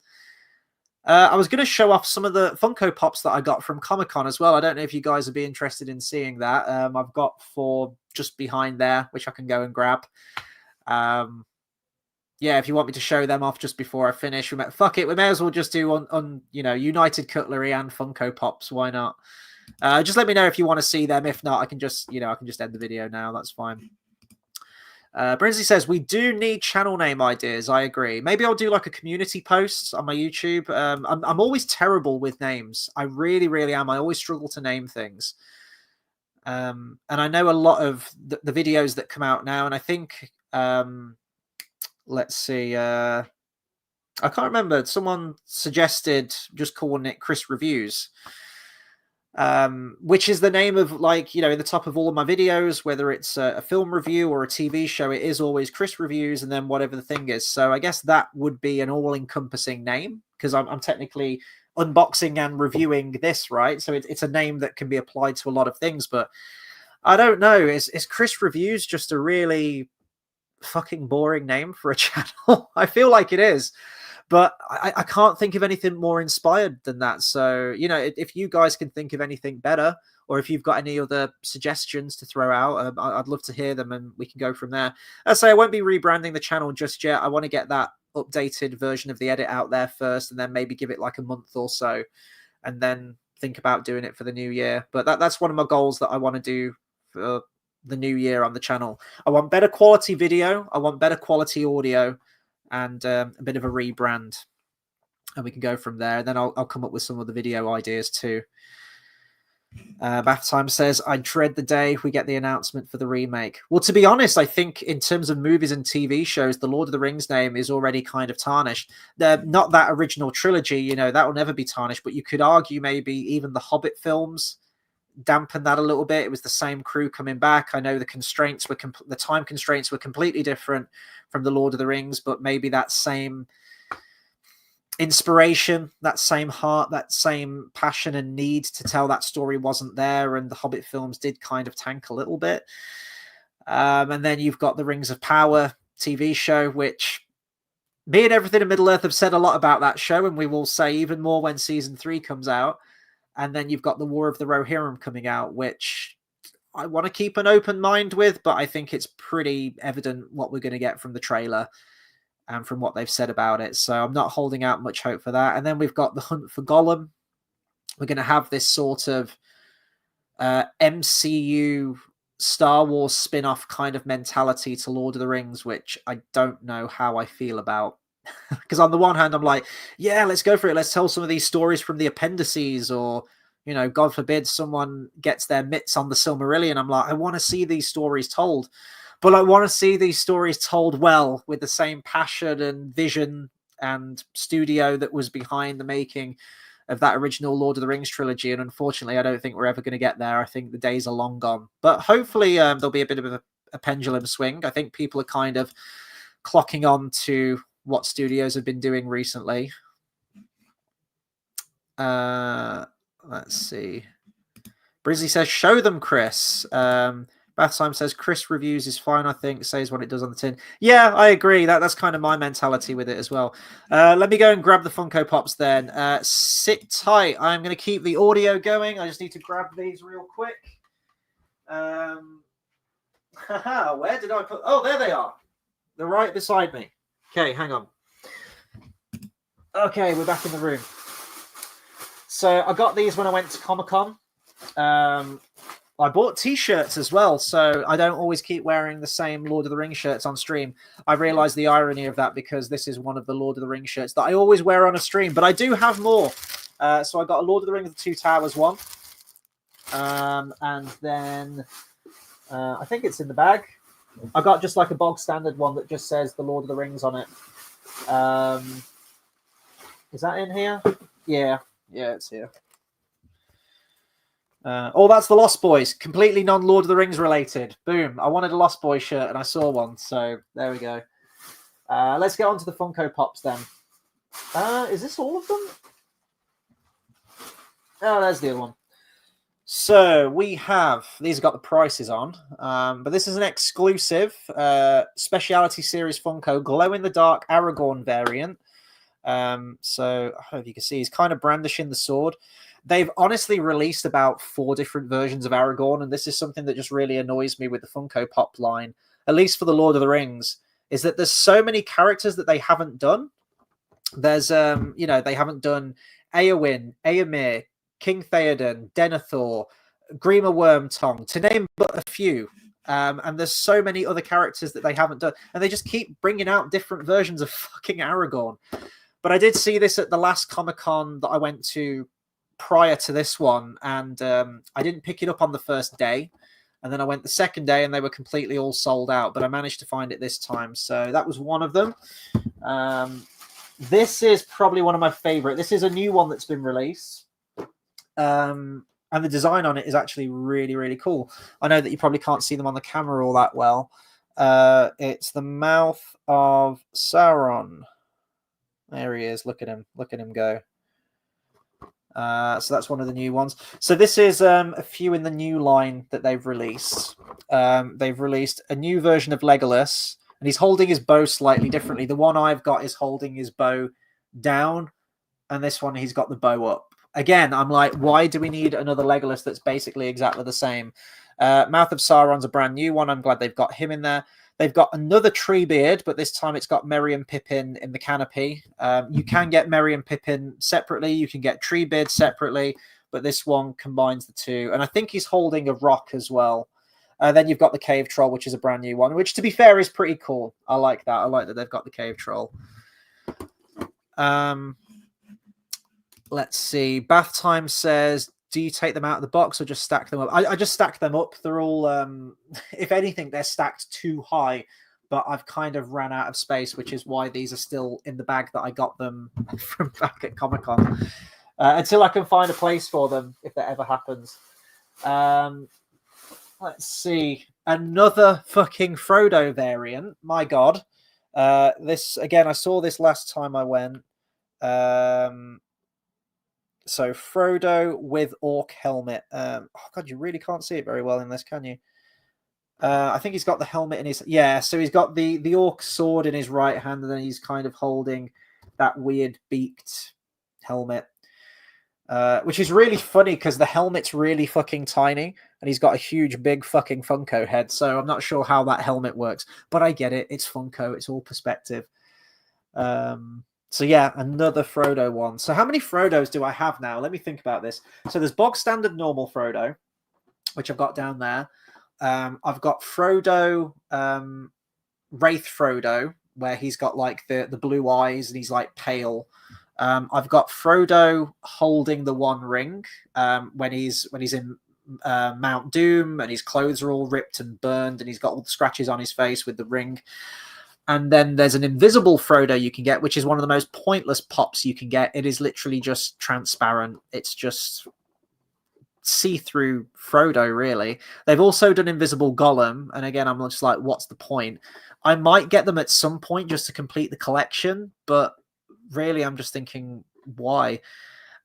I was going to show off some of the Funko Pops that I got from Comic-Con as well. I don't know if you guys would be interested in seeing that. I've got 4 just behind there, which I can go and grab. Yeah, if you want me to show them off just before I finish, fuck it. We may as well just do on United Cutlery and Funko Pops. Why not? Just let me know if you want to see them. If not, I can just end the video now. That's fine. Brinsley says, we do need channel name ideas. I agree. Maybe I'll do like a community post on my YouTube. I'm always terrible with names. I really, really am. I always struggle to name things. And I know a lot of the videos that come out now, and I think, let's see, I can't remember. Someone suggested just calling it Chris Reviews. Which is the name of, like, in the top of all of my videos, whether it's a film review or a TV show, it is always Chris Reviews and then whatever the thing is. So I guess that would be an all-encompassing name because I'm technically unboxing and reviewing this, right? So it's a name that can be applied to a lot of things, but I don't know. Is Chris Reviews just a really fucking boring name for a channel? I feel like it is. But I can't think of anything more inspired than that. So, if you guys can think of anything better, or if you've got any other suggestions to throw out, I'd love to hear them and we can go from there. I say I won't be rebranding the channel just yet. I want to get that updated version of the edit out there first, and then maybe give it like a month or so, and then think about doing it for the new year. But that's one of my goals that I want to do for the new year on the channel. I want better quality video. I want better quality audio. And a bit of a rebrand, and we can go from there. And then I'll come up with some of the video ideas too. Bath Time says, I dread the day we get the announcement for the remake. Well, to be honest, I think in terms of movies and TV shows, the Lord of the Rings name is already kind of tarnished. Not that original trilogy, you know, that will never be tarnished, but you could argue maybe even the Hobbit films dampened that a little bit. It was the same crew coming back. I know the constraints were the time constraints were completely different from the Lord of the Rings, but maybe that same inspiration, that same heart, that same passion and need to tell that story wasn't there, and the Hobbit films did kind of tank a little bit. And then you've got the Rings of Power TV show, which me and Everything in Middle Earth have said a lot about that show, and we will say even more when season 3 comes out. And then you've got the War of the Rohirrim coming out, which I want to keep an open mind with, but I think it's pretty evident what we're going to get from the trailer and from what they've said about it. So I'm not holding out much hope for that. And then we've got the Hunt for Gollum. We're going to have this sort of MCU Star Wars spin-off kind of mentality to Lord of the Rings, which I don't know how I feel about. Because on the one hand, I'm like, yeah, let's go for it. Let's tell some of these stories from the appendices, or, you know, God forbid someone gets their mitts on the Silmarillion. I'm like, I want to see these stories told. But I want to see these stories told well, with the same passion and vision and studio that was behind the making of that original Lord of the Rings trilogy. And unfortunately, I don't think we're ever going to get there. I think the days are long gone. But hopefully there'll be a bit of a pendulum swing. I think people are kind of clocking on to what studios have been doing recently. Let's see. Brizzly says, show them, Chris. Bathsheim says, Chris reviews is fine, I think. Says what it does on the tin. Yeah, I agree. That's kind of my mentality with it as well. Let me go and grab the Funko Pops then. Sit tight. I'm going to keep the audio going. I just need to grab these real quick. Where did I put... Oh, there they are. They're right beside me. Okay, hang on. Okay, we're back in the room. So I got these when I went to Comic-Con. I bought t-shirts as well, so I don't always keep wearing the same Lord of the Rings shirts on stream. I realized the irony of that, because this is one of the Lord of the Rings shirts that I always wear on a stream, but I do have more. So I got a Lord of the Rings of the Two Towers one. And then I think it's in the bag. I got just like a bog standard one that just says the Lord of the Rings on it. Is that in here? Yeah, it's here. That's the Lost Boys. Completely non-Lord of the Rings related. Boom. I wanted a Lost Boys shirt and I saw one. So there we go. Let's get on to the Funko Pops then. Is this all of them? Oh, there's the other one. So we have... These have got the prices on. But this is an exclusive Speciality Series Funko glow-in-the-dark Aragorn variant. So I hope you can see he's kind of brandishing the sword. They've honestly released about 4 different versions of Aragorn, and this is something that just really annoys me with the Funko Pop line, at least for the Lord of the Rings, is that there's so many characters that they haven't done. There's, they haven't done Eowyn, Eomer, King Theoden, Denethor, Grima Wormtongue, to name but a few. And there's so many other characters that they haven't done, and they just keep bringing out different versions of fucking Aragorn. But I did see this at the last Comic-Con that I went to prior to this one, and I didn't pick it up on the first day, and then I went the second day and they were completely all sold out, but I managed to find it this time, so that was one of them. This is probably one of my favorite. This is a new one that's been released, and the design on it is actually really, really cool. I know that you probably can't see them on the camera all that well. It's the Mouth of Sauron. There he is. Look at him go. So that's one of the new ones. So this is a few in the new line that they've released. They've released a new version of Legolas, and he's holding his bow slightly differently. The one I've got is holding his bow down, and this one he's got the bow up. Again, I'm like, why do we need another Legolas that's basically exactly the same? Mouth of Sauron's a brand new one. I'm glad they've got him in there. They've got another Treebeard, but this time it's got Merry and Pippin in the canopy. You can get Merry and Pippin separately. You can get Treebeard separately, but this one combines the two. And I think he's holding a rock as well. Then you've got the Cave Troll, which is a brand new one, which, to be fair, is pretty cool. I like that. I like that they've got the Cave Troll. Let's see. Bath Time says, do you take them out of the box or just stack them up? I just stack them up. They're all, if anything, they're stacked too high, but I've kind of ran out of space, which is why these are still in the bag that I got them from back at Comic-Con. Until I can find a place for them, if that ever happens. Let's see. Another fucking Frodo variant. My God. This, again, I saw this last time I went. So Frodo with orc helmet. Oh God, you really can't see it very well in this, can you? I think he's got the helmet in his... Yeah, so he's got the orc sword in his right hand, and then he's kind of holding that weird beaked helmet. Which is really funny because the helmet's really fucking tiny, and he's got a huge, big fucking Funko head, so I'm not sure how that helmet works. But I get it. It's Funko. It's all perspective. So yeah, another Frodo one. So how many Frodos do I have now? Let me think about this. So there's bog standard normal Frodo, which I've got down there. I've got Frodo, Wraith Frodo, where he's got like the blue eyes and he's like pale. I've got Frodo holding the One Ring when he's in Mount Doom, and his clothes are all ripped and burned, and he's got all the scratches on his face with the ring. And then there's an invisible Frodo you can get, which is one of the most pointless pops you can get. It is literally just transparent. It's just see-through Frodo, really. They've also done invisible Gollum, and again, I'm just like, what's the point? I might get them at some point just to complete the collection, but really, I'm just thinking, why?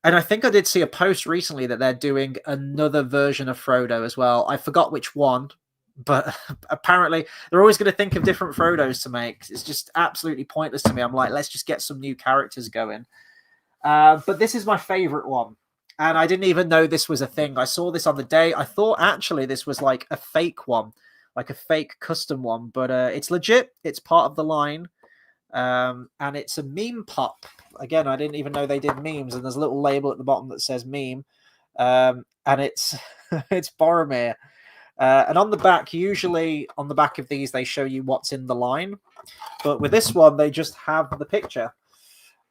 And I think I did see a post recently that they're doing another version of Frodo as well. I forgot which one, but apparently they're always going to think of different Frodos to make. It's just absolutely pointless to me. I'm like, let's just get some new characters going. But this is my favorite one. And I didn't even know this was a thing. I saw this on the day. I thought actually this was like a fake one, like a fake custom one. But it's legit. It's part of the line. And it's a meme pop. Again, I didn't even know they did memes. And there's a little label at the bottom that says meme. And it's it's Boromir. And on the back, usually on the back of these, they show you what's in the line. But with this one, they just have the picture.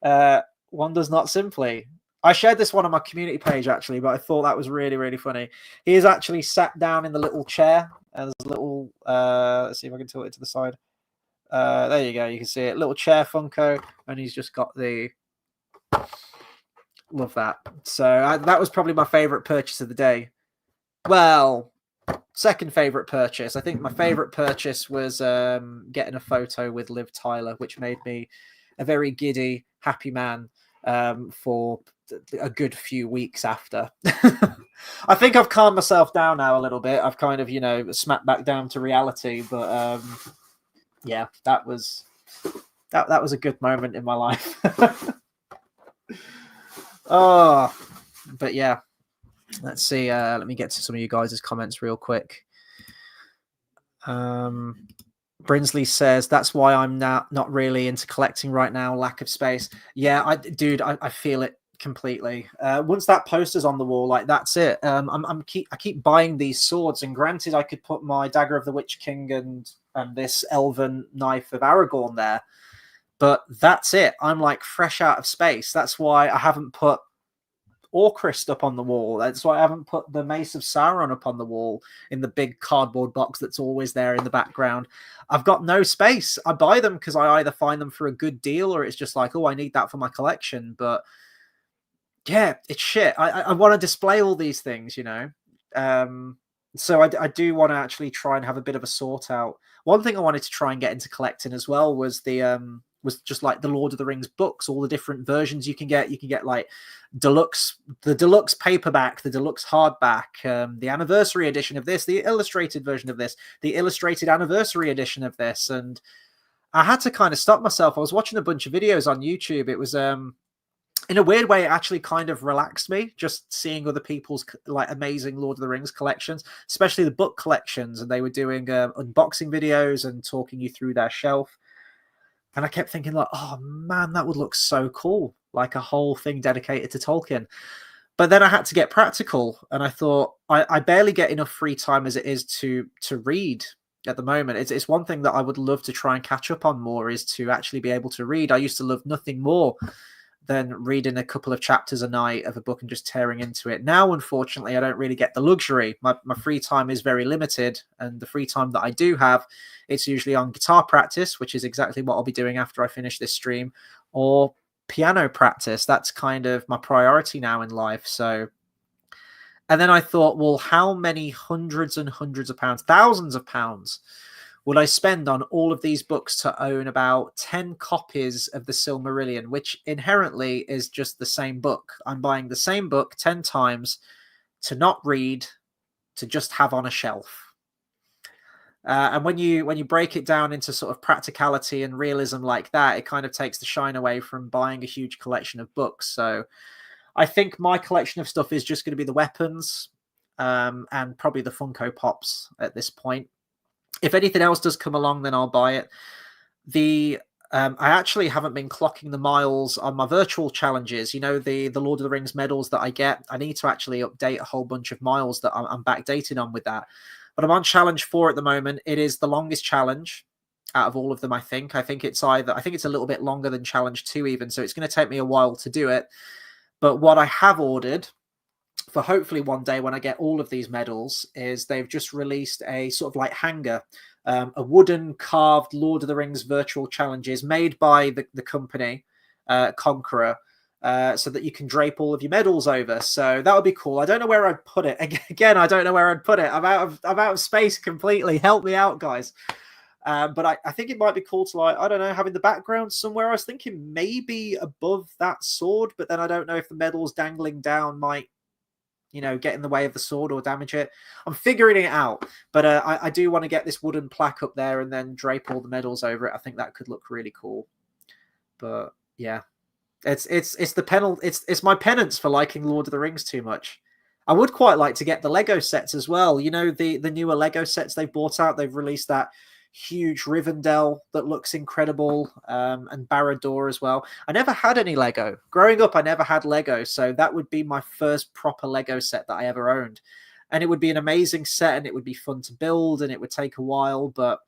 One does not simply. I shared this one on my community page, actually, but I thought that was really, really funny. He is actually sat down in the little chair. And there's a little... let's see if I can tilt it to the side. There you go. You can see it. Little chair Funko. And he's just got the... Love that. So that was probably my favorite purchase of the day. Well... Second favorite purchase. I think my favorite purchase was getting a photo with Liv Tyler, which made me a very giddy, happy man for a good few weeks after. I think I've calmed myself down now a little bit. I've kind of, smacked back down to reality. But yeah, that was a good moment in my life. Oh, but yeah. Let's see. Let me get to some of you guys' comments real quick. Brinsley says, that's why I'm not really into collecting right now. Lack of space. Yeah, I feel it completely. Once that poster's on the wall, like that's it. I keep buying these swords, and granted, I could put my Dagger of the Witch King and this Elven Knife of Aragorn there, but that's it. I'm like fresh out of space. That's why I haven't put Orcrist up on the wall. That's why I haven't put the Mace of Sauron up on the wall in the big cardboard box that's always there in the background. I've got no space. I buy them because I either find them for a good deal or it's just like, oh, I need that for my collection. But yeah, it's shit. I want to display all these things, so I do want to actually try and have a bit of a sort out. One thing I wanted to try and get into collecting as well was was just like the Lord of the Rings books, all the different versions you can get. You can get like the deluxe paperback, the deluxe hardback, the anniversary edition of this, the illustrated version of this, the illustrated anniversary edition of this. And I had to kind of stop myself. I was watching a bunch of videos on YouTube. It was, in a weird way, it actually kind of relaxed me, just seeing other people's like amazing Lord of the Rings collections, especially the book collections. And they were doing unboxing videos and talking you through their shelf. And I kept thinking like, oh man, that would look so cool. Like a whole thing dedicated to Tolkien. But then I had to get practical. And I thought, I barely get enough free time as it is to read at the moment. It's one thing that I would love to try and catch up on more, is to actually be able to read. I used to love nothing more than reading a couple of chapters a night of a book and just tearing into it. Now, unfortunately, I don't really get the luxury. My free time is very limited, and the free time that I do have, it's usually on guitar practice, which is exactly what I'll be doing after I finish this stream, or piano practice. That's kind of my priority now in life. So, and then I thought, well, how many hundreds and hundreds of pounds, thousands of pounds would I spend on all of these books to own about 10 copies of the Silmarillion, which inherently is just the same book? I'm buying the same book 10 times to not read, to just have on a shelf. And when you break it down into sort of practicality and realism like that, it kind of takes the shine away from buying a huge collection of books. So I think my collection of stuff is just going to be the weapons and probably the Funko Pops at this point. If anything else does come along, then I'll buy it. I actually haven't been clocking the miles on my virtual challenges. You know, the Lord of the Rings medals that I get. I need to actually update a whole bunch of miles that I'm backdating on with that. But I'm on challenge 4 at the moment. It is the longest challenge out of all of them, I think. I think it's a little bit longer than challenge 2 even. So it's going to take me a while to do it. But what I have ordered for hopefully one day when I get all of these medals is they've just released a sort of like hanger, a wooden carved Lord of the Rings virtual challenges made by the company Conqueror, so that you can drape all of your medals over. So that would be cool. I don't know where I'd put it. Again, I don't know where I'd put it. I'm out of space completely. Help me out, guys. But I think it might be cool to, like, I don't know, having the background somewhere. I was thinking maybe above that sword, but then I don't know if the medals dangling down might, you know, get in the way of the sword or damage it. I'm figuring it out, but I do want to get this wooden plaque up there and then drape all the medals over it. I think that could look really cool. But yeah, it's my penance for liking Lord of the Rings too much. I would quite like to get the Lego sets as well. You know, the newer Lego sets they've brought out. They've released that huge Rivendell that looks incredible, and Barad-dûr as well. I never had any Lego. Growing up, I never had Lego, so that would be my first proper Lego set that I ever owned. And it would be an amazing set, and it would be fun to build, and it would take a while. But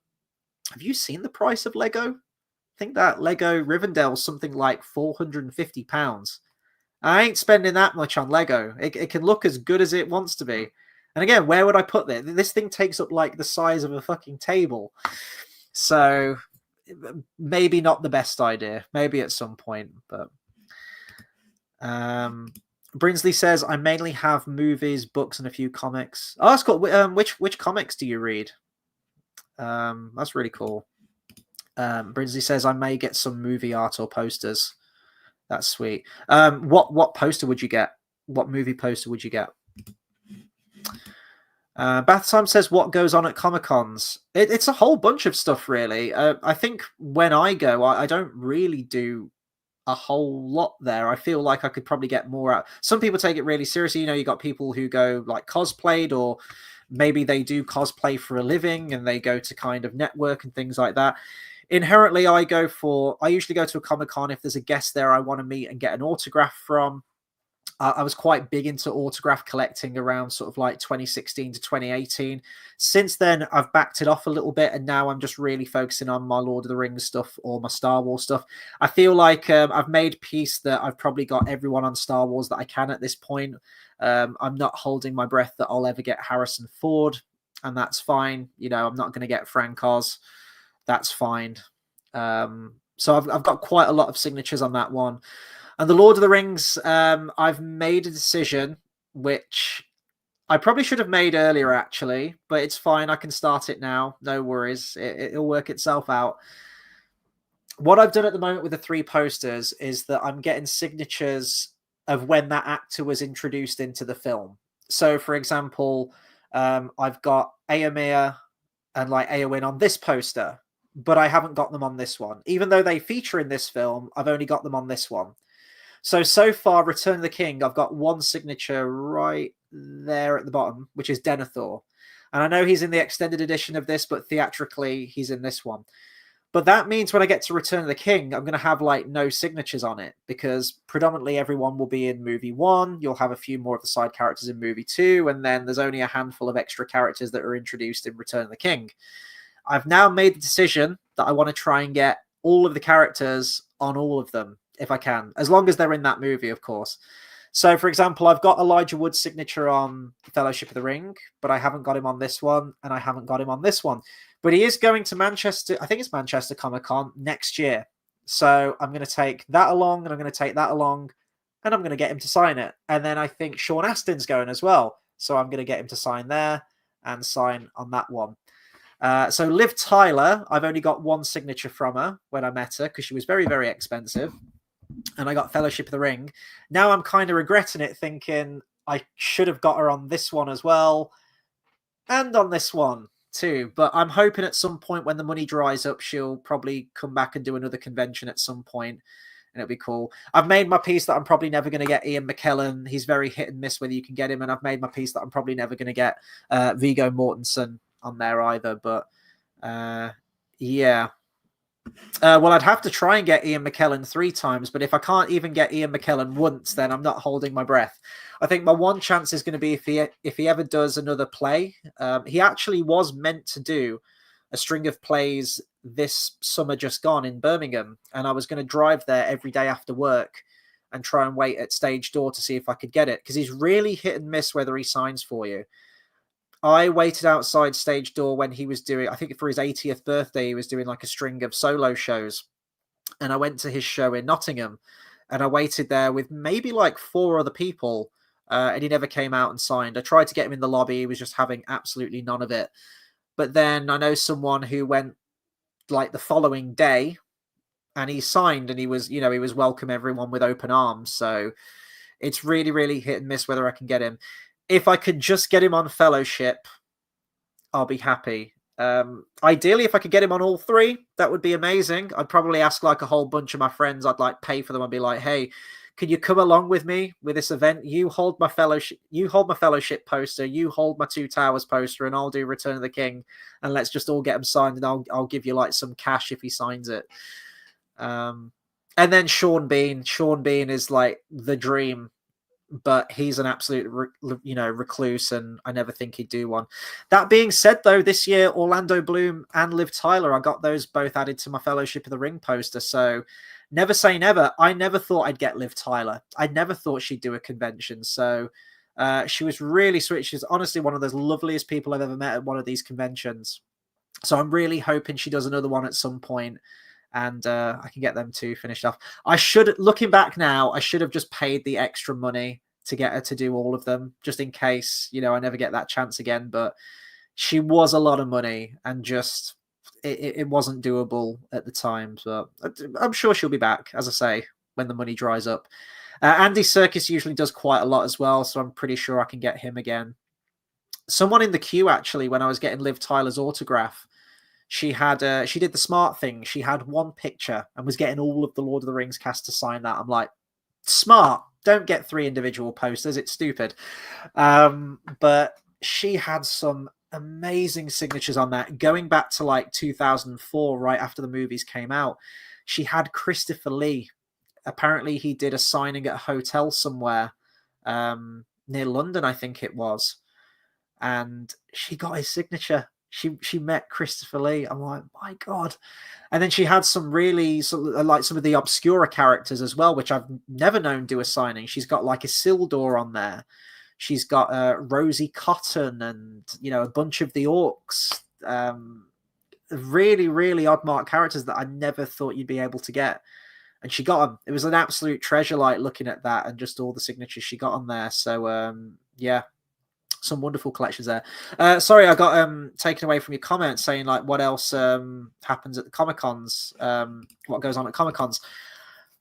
have you seen the price of Lego? I think that Lego Rivendell is something like £450. I ain't spending that much on Lego. It can look as good as it wants to be. And again, where would I put this? This thing takes up like the size of a fucking table. So maybe not the best idea. Maybe at some point. But Brinsley says, I mainly have movies, books, and a few comics. Oh, that's cool. Which comics do you read? That's really cool. Brinsley says, I may get some movie art or posters. That's sweet. What poster would you get? What movie poster would you get? Bath Time says, what goes on at Comic-Cons? It's a whole bunch of stuff, really. I think when I go, I don't really do a whole lot there. I feel like I could probably get more out. Some people take it really seriously. You know, you got people who go like cosplayed, or maybe they do cosplay for a living and they go to kind of network and things like that. Inherently, I usually go to a Comic-Con if there's a guest there I want to meet and get an autograph from. I was quite big into autograph collecting around sort of like 2016 to 2018. Since then, I've backed it off a little bit, and now I'm just really focusing on my Lord of the Rings stuff or my Star Wars stuff. I feel like I've made peace that I've probably got everyone on Star Wars that I can at this point. I'm not holding my breath that I'll ever get Harrison Ford, and that's fine. You know, I'm not going to get Frank Oz. That's fine. So I've got quite a lot of signatures on that one. And the Lord of the Rings, I've made a decision, which I probably should have made earlier, actually, but it's fine. I can start it now. No worries. It'll work itself out. What I've done at the moment with the 3 posters is that I'm getting signatures of when that actor was introduced into the film. So, for example, I've got Éomer and like Éowyn on this poster, but I haven't got them on this one. Even though they feature in this film, I've only got them on this one. So far, Return of the King, I've got one signature right there at the bottom, which is Denethor. And I know he's in the extended edition of this, but theatrically, he's in this one. But that means when I get to Return of the King, I'm going to have like no signatures on it, because predominantly everyone will be in movie 1. You'll have a few more of the side characters in movie 2. And then there's only a handful of extra characters that are introduced in Return of the King. I've now made the decision that I want to try and get all of the characters on all of them. if I can, as long as they're in that movie, of course. So, for example, I've got Elijah Wood's signature on Fellowship of the Ring, but I haven't got him on this one, and I haven't got him on this one. But he is going to Manchester, I think it's Manchester Comic-Con next year. So I'm going to take that along, and I'm going to take that along, and I'm going to get him to sign it. And then I think Sean Astin's going as well. So I'm going to get him to sign there and sign on that one. So Liv Tyler, I've only got one signature from her when I met her because she was very, very expensive. And I got Fellowship of the Ring. Now I'm kind of regretting it, thinking I should have got her on this one as well, and on this one too. But I'm hoping at some point when the money dries up, she'll probably come back and do another convention at some point, and it'll be cool. I've made my peace that I'm probably never going to get Ian McKellen. He's very hit and miss whether you can get him, and I've made my peace that I'm probably never going to get Viggo Mortensen on there either. But yeah. Well, I'd have to try and get Ian McKellen 3 times, but if I can't even get Ian McKellen once, then I'm not holding my breath. I think my one chance is going to be if he ever does another play. He actually was meant to do a string of plays this summer just gone in Birmingham, and I was going to drive there every day after work and try and wait at stage door to see if I could get it, because he's really hit and miss whether he signs for you. I waited outside stage door when he was doing, I think for his 80th birthday, he was doing like a string of solo shows. And I went to his show in Nottingham, and I waited there with maybe like 4 other people, and he never came out and signed. I tried to get him in the lobby. He was just having absolutely none of it. But then I know someone who went like the following day, and he signed, and he was welcome everyone with open arms. So it's really, really hit and miss whether I can get him. If I could just get him on Fellowship, I'll be happy. Ideally, if I could get him on all 3, that would be amazing. I'd probably ask like a whole bunch of my friends. I'd like pay for them. I'd be like, hey, can you come along with me with this event? You hold my Fellowship poster. You hold my Two Towers poster, and I'll do Return of the King. And let's just all get him signed, and I'll give you like some cash if he signs it. And then Sean Bean. Sean Bean is like the dream. But he's an absolute, recluse, and I never think he'd do one. That being said, though, this year, Orlando Bloom and Liv Tyler, I got those both added to my Fellowship of the Ring poster. So never say never. I never thought I'd get Liv Tyler. I never thought she'd do a convention. So she was really sweet. She's honestly one of those loveliest people I've ever met at one of these conventions. So I'm really hoping she does another one at some point, and I can get them 2 finished off. Looking back now, I should have just paid the extra money to get her to do all of them, just in case, I never get that chance again. But she was a lot of money, and just it wasn't doable at the time. So I'm sure she'll be back, as I say, when the money dries up. Andy Serkis usually does quite a lot as well, so I'm pretty sure I can get him again. Someone in the queue, actually, when I was getting Liv Tyler's autograph, she did the smart thing. She had one picture and was getting all of the Lord of the Rings cast to sign that. I'm like, smart. Don't get 3 individual posters. It's stupid. But she had some amazing signatures on that. Going back to like 2004, right after the movies came out, she had Christopher Lee. Apparently he did a signing at a hotel somewhere near London, I think it was. And she got his signature. She met Christopher Lee. I'm like, my God. And then she had some really, like some of the obscura characters as well, which I've never known do a signing. She's got like Isildur on there. She's got Rosie Cotton and, a bunch of the orcs. Really, really odd mark characters that I never thought you'd be able to get. And she got them. It was an absolute treasure, like looking at that and just all the signatures she got on there. So, yeah. Some wonderful collections there. Sorry, I got taken away from your comments saying like what else happens at the Comic-Cons, what goes on at Comic-Cons.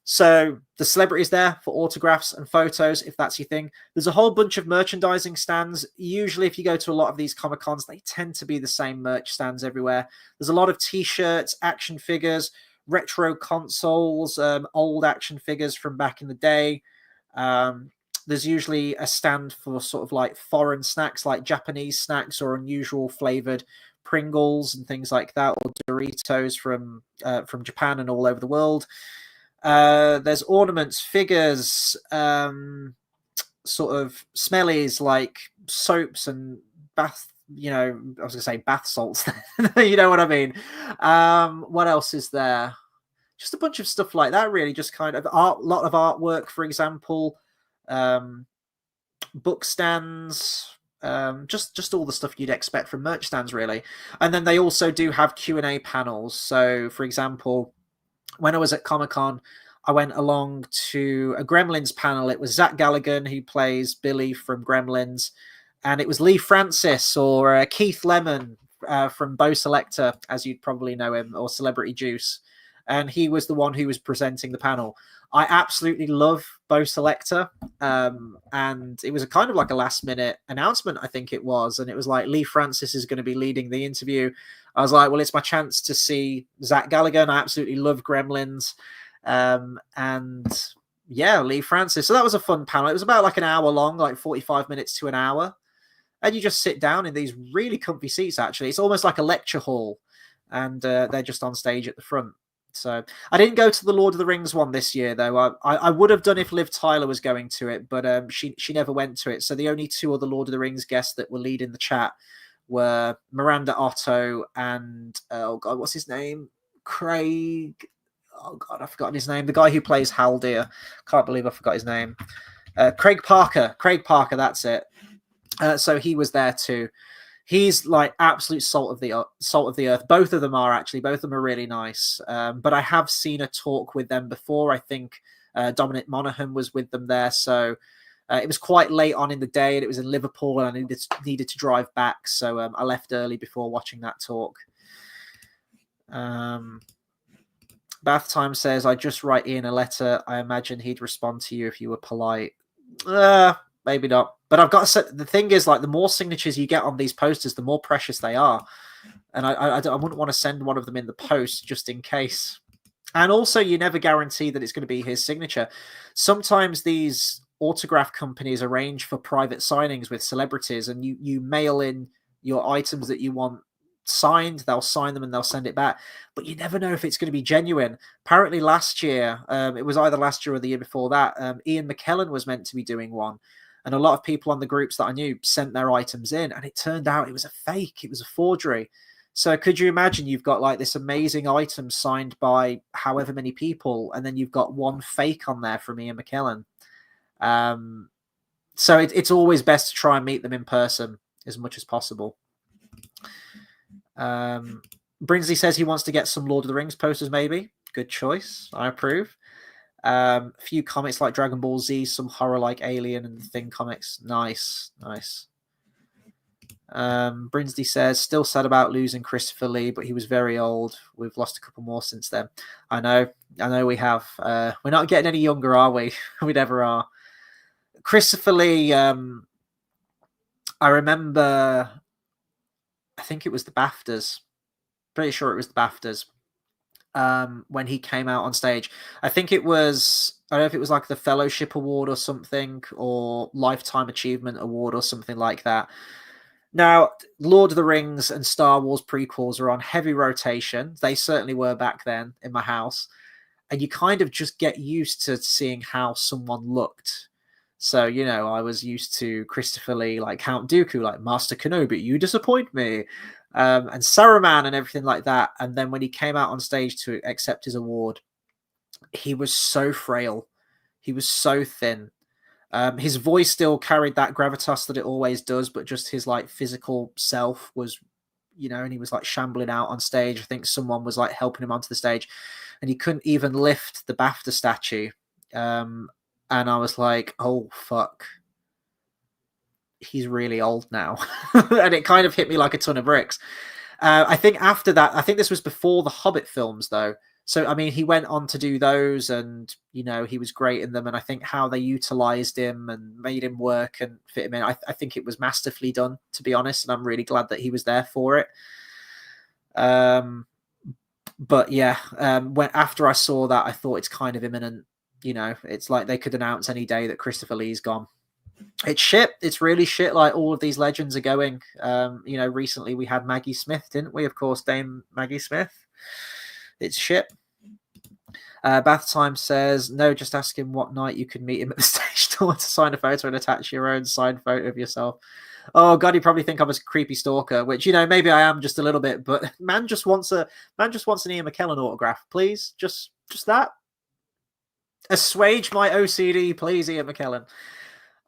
So the celebrities there for autographs and photos, if that's your thing. There's a whole bunch of merchandising stands. Usually if you go to a lot of these Comic-Cons, they tend to be the same merch stands everywhere. There's a lot of t-shirts, action figures, retro consoles, old action figures from back in the day. There's usually a stand for sort of like foreign snacks, like Japanese snacks or unusual flavored Pringles and things like that, or Doritos from Japan and all over the world. There's ornaments, figures, sort of smellies like soaps and bath. I was going to say bath salts. You know what I mean? What else is there? just a bunch of stuff like that, really. Just kind of art, lot of artwork, for example, book stands, just all the stuff you'd expect from merch stands, really. And then they also do have Q&A panels. So, for example, when I was at Comic-Con, I went along to a Gremlins panel. It was Zach Galligan, who plays Billy from Gremlins, and it was Lee Francis or Keith Lemon from Bo Selector, as you'd probably know him, or Celebrity Juice. And he was the one who was presenting the panel. I absolutely love Bo Selector. And it was a kind of like a last minute announcement, I think it was. And it was like, Lee Francis is going to be leading the interview. I was like, well, it's my chance to see Zach Galligan. I absolutely love Gremlins. And yeah, Lee Francis. So that was a fun panel. It was about like an hour long, like 45 minutes to an hour. And you just sit down in these really comfy seats, actually. It's almost like a lecture hall. And they're just on stage at the front. So I didn't go to the Lord of the Rings one this year, though. I would have done if Liv Tyler was going to it, but she never went to it. So the only two other Lord of the Rings guests that were leading the chat were Miranda Otto and, oh God, what's his name? Craig. Oh God, I've forgotten his name. The guy who plays Haldir. Can't believe I forgot his name. Craig Parker. Craig Parker, that's it. So he was there too. He's like absolute salt of the earth. Both of them are actually. Both of them are really nice. But I have seen a talk with them before. I think Dominic Monaghan was with them there. So it was quite late on in the day, and it was in Liverpool, and I needed to drive back. So I left early before watching that talk. Bath Time says, I just write Ian a letter. I imagine he'd respond to you if you were polite. Maybe not. But I've got to say, the thing is, like, the more signatures you get on these posters, the more precious they are. And I wouldn't want to send one of them in the post just in case. And also, you never guarantee that it's going to be his signature. Sometimes these autograph companies arrange for private signings with celebrities, and you mail in your items that you want signed. They'll sign them and they'll send it back. But you never know if it's going to be genuine. Apparently last year, it was either last year or the year before that, Ian McKellen was meant to be doing one. And a lot of people on the groups that I knew sent their items in, and it turned out it was a fake. It was a forgery. So could you imagine you've got like this amazing item signed by however many people, and then you've got one fake on there from Ian McKellen? So it's always best to try and meet them in person as much as possible. Brinsley says he wants to get some Lord of the Rings posters, maybe. Good choice. I approve. A few comics like Dragon Ball Z, some horror like Alien and the Thing comics. Nice. Brinsley says, still sad about losing Christopher Lee, but he was very old. We've lost a couple more since then. I know we have. We're not getting any younger, are we? We never are. Christopher Lee, I remember, I think it was the BAFTAs. Pretty sure it was the BAFTAs. When he came out on stage. I think it was, I don't know if it was like the Fellowship Award or something, or Lifetime Achievement Award or something like that. Now, Lord of the Rings and Star Wars prequels are on heavy rotation. They certainly were back then in my house. And you kind of just get used to seeing how someone looked. So, you know, I was used to Christopher Lee, like Count Dooku, like Master Kenobi, you disappoint me. And Saruman and everything like that. And then when he came out on stage to accept his award, he was so frail. He was so thin. His voice still carried that gravitas that it always does, but just his like physical self was, you know, and he was like shambling out on stage. I think someone was like helping him onto the stage, and he couldn't even lift the BAFTA statue. And I was like, oh, fuck. He's really old now. And it kind of hit me like a ton of bricks. I think after that, I think this was before the Hobbit films, though. So, I mean, he went on to do those, and, you know, he was great in them. And I think how they utilized him and made him work and fit him in, I think it was masterfully done, to be honest. And I'm really glad that he was there for it. But yeah, after I saw that, I thought it's kind of imminent. You know, it's like they could announce any day that Christopher Lee's gone. It's shit. It's really shit. Like all of these legends are going. You know, recently we had Maggie Smith, didn't we? Of course, Dame Maggie Smith. It's shit. Bath Time says, no, just ask him what night you can meet him at the stage door to sign a photo and attach your own signed photo of yourself. Oh God, you probably think I'm a creepy stalker, which, you know, maybe I am just a little bit, but man just wants an Ian McKellen autograph, please. Just Just that. Assuage my OCD, please, Ian McKellen.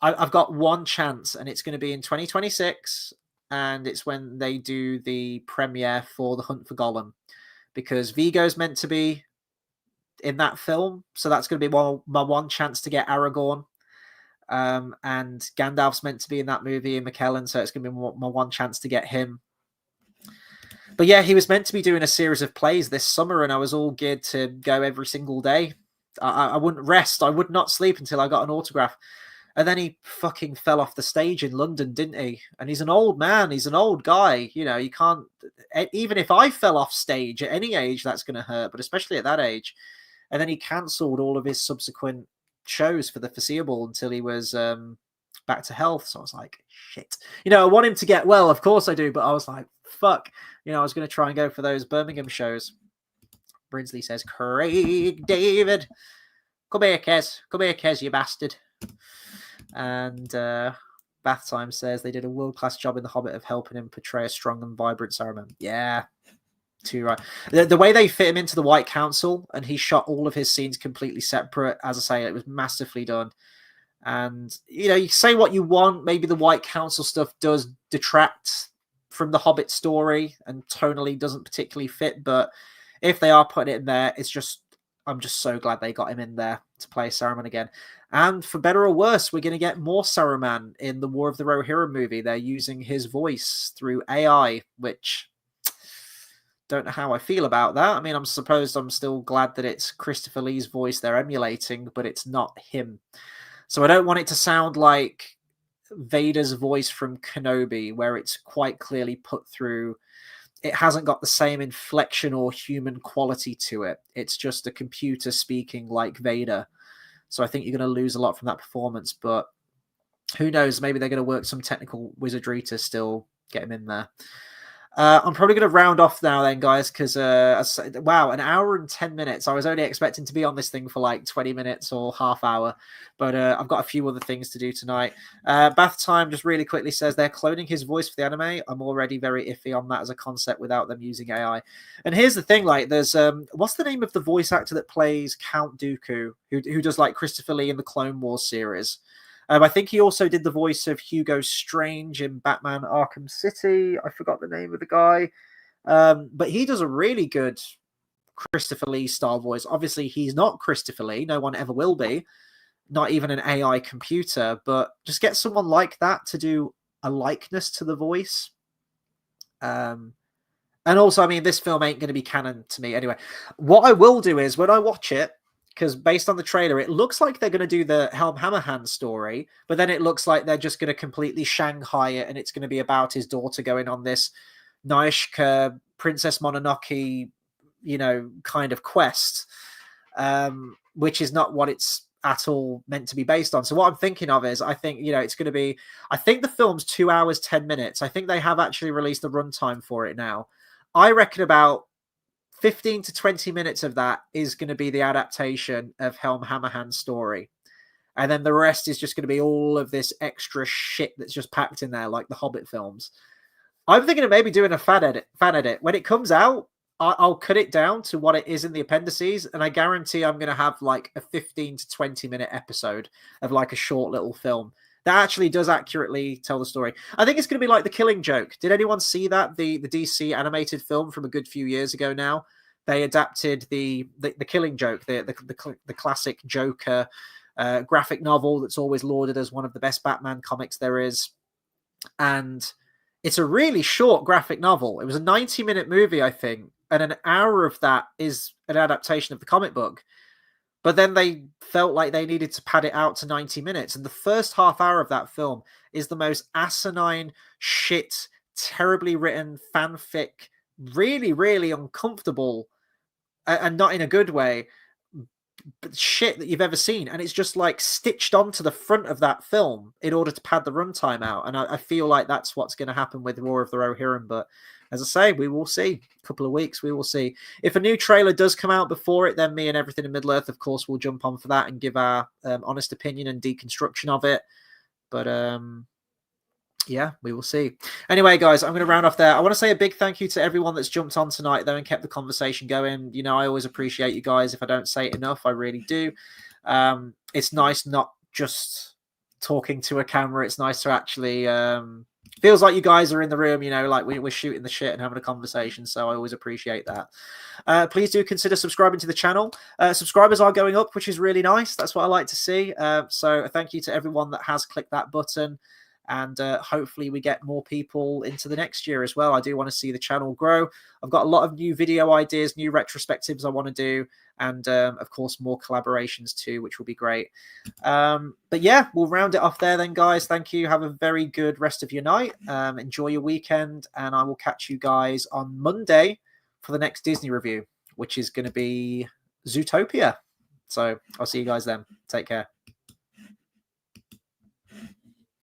I've got one chance, and it's going to be in 2026, and it's when they do the premiere for The Hunt for Gollum, because Vigo's meant to be in that film, so that's going to be my one chance to get Aragorn. And Gandalf's meant to be in that movie in McKellen, so it's going to be my one chance to get him. But yeah, he was meant to be doing a series of plays this summer, and I was all geared to go every single day. I wouldn't rest. I would not sleep until I got an autograph. And then he fucking fell off the stage in London, didn't he? And he's an old man. He's an old guy. You know, you can't... Even if I fell off stage at any age, that's going to hurt, but especially at that age. And then he cancelled all of his subsequent shows for the foreseeable until he was back to health. So I was like, shit. You know, I want him to get well. Of course I do. But I was like, fuck. You know, I was going to try and go for those Birmingham shows. Brinsley says, Craig David. Come here, Kez, you bastard. And Bath Time says they did a world-class job in The Hobbit of helping him portray a strong and vibrant Saruman. Yeah, too right. The way they fit him into the White Council, and he shot all of his scenes completely separate. As I say, it was masterfully done. And, you know, you say what you want. Maybe the White Council stuff does detract from the Hobbit story and tonally doesn't particularly fit. But if they are putting it in there, I'm just so glad they got him in there to play Saruman again. And for better or worse, we're going to get more Saruman in the War of the Rohirrim movie. They're using his voice through AI, which don't know how I feel about that. I mean, I'm still glad that it's Christopher Lee's voice they're emulating, but it's not him. So I don't want it to sound like Vader's voice from Kenobi, where it's quite clearly put through. It hasn't got the same inflection or human quality to it. It's just a computer speaking like Vader. So I think you're going to lose a lot from that performance. But who knows? Maybe they're going to work some technical wizardry to still get him in there. I'm probably going to round off now then, guys, because, wow, 1 hour and 10 minutes. I was only expecting to be on this thing for like 20 minutes or half hour, but I've got a few other things to do tonight. Bath Time just really quickly says they're cloning his voice for the anime. I'm already very iffy on that as a concept without them using AI. And here's the thing, like, there's, what's the name of the voice actor that plays Count Dooku, who does like Christopher Lee in the Clone Wars series? I think he also did the voice of Hugo Strange in Batman Arkham City. I forgot the name of the guy. But he does a really good Christopher Lee style voice. Obviously, he's not Christopher Lee. No one ever will be. Not even an AI computer. But just get someone like that to do a likeness to the voice. And also, I mean, this film ain't going to be canon to me anyway. What I will do is, when I watch it, because based on the trailer, it looks like they're going to do the Helm Hammerhand story, but then it looks like they're just going to completely Shanghai it, and it's going to be about his daughter going on this Naishka, Princess Mononoke, you know, kind of quest, which is not what it's at all meant to be based on. So what I'm thinking of is, I think, you know, it's going to be, I think the film's 2 hours, 10 minutes. I think they have actually released the runtime for it now. I reckon about 15 to 20 minutes of that is going to be the adaptation of Helm Hammerhand's story. And then the rest is just going to be all of this extra shit that's just packed in there, like the Hobbit films. I'm thinking of maybe doing a fan edit. When it comes out, I'll cut it down to what it is in the appendices, and I guarantee I'm going to have like a 15 to 20 minute episode of like a short little film that actually does accurately tell the story. I think it's going to be like The Killing Joke. Did anyone see that? The DC animated film from a good few years ago now. They adapted the Killing Joke, the classic Joker graphic novel that's always lauded as one of the best Batman comics there is. And it's a really short graphic novel. It was a 90-minute movie, I think, and an hour of that is an adaptation of the comic book. But then they felt like they needed to pad it out to 90 minutes. And the first half hour of that film is the most asinine, shit, terribly written fanfic, really, really uncomfortable, and not in a good way, but shit that you've ever seen. And it's just like stitched onto the front of that film in order to pad the runtime out. And I feel like that's what's going to happen with War of the Rohirrim. But as I say, we will see. A couple of weeks, we will see. If a new trailer does come out before it, then me and Everything in Middle-earth, of course, will jump on for that and give our honest opinion and deconstruction of it. But Yeah, we will see. Anyway, guys, I'm going to round off there. I want to say a big thank you to everyone that's jumped on tonight, though, and kept the conversation going. You know, I always appreciate you guys. If I don't say it enough, I really do. It's nice not just talking to a camera. It's nice to actually feels like you guys are in the room. You know, like we're shooting the shit and having a conversation. So I always appreciate that. Please do consider subscribing to the channel. Subscribers are going up, which is really nice. That's what I like to see. So thank you to everyone that has clicked that button. And hopefully we get more people into the next year as well. I do want to see the channel grow. I've got a lot of new video ideas, new retrospectives I want to do, and of course more collaborations too, which will be great. But yeah, we'll round it off there then, guys. Thank you. Have a very good rest of your night. Enjoy your weekend, and I will catch you guys on Monday for the next Disney review, which is going to be Zootopia. So I'll see you guys then. Take care.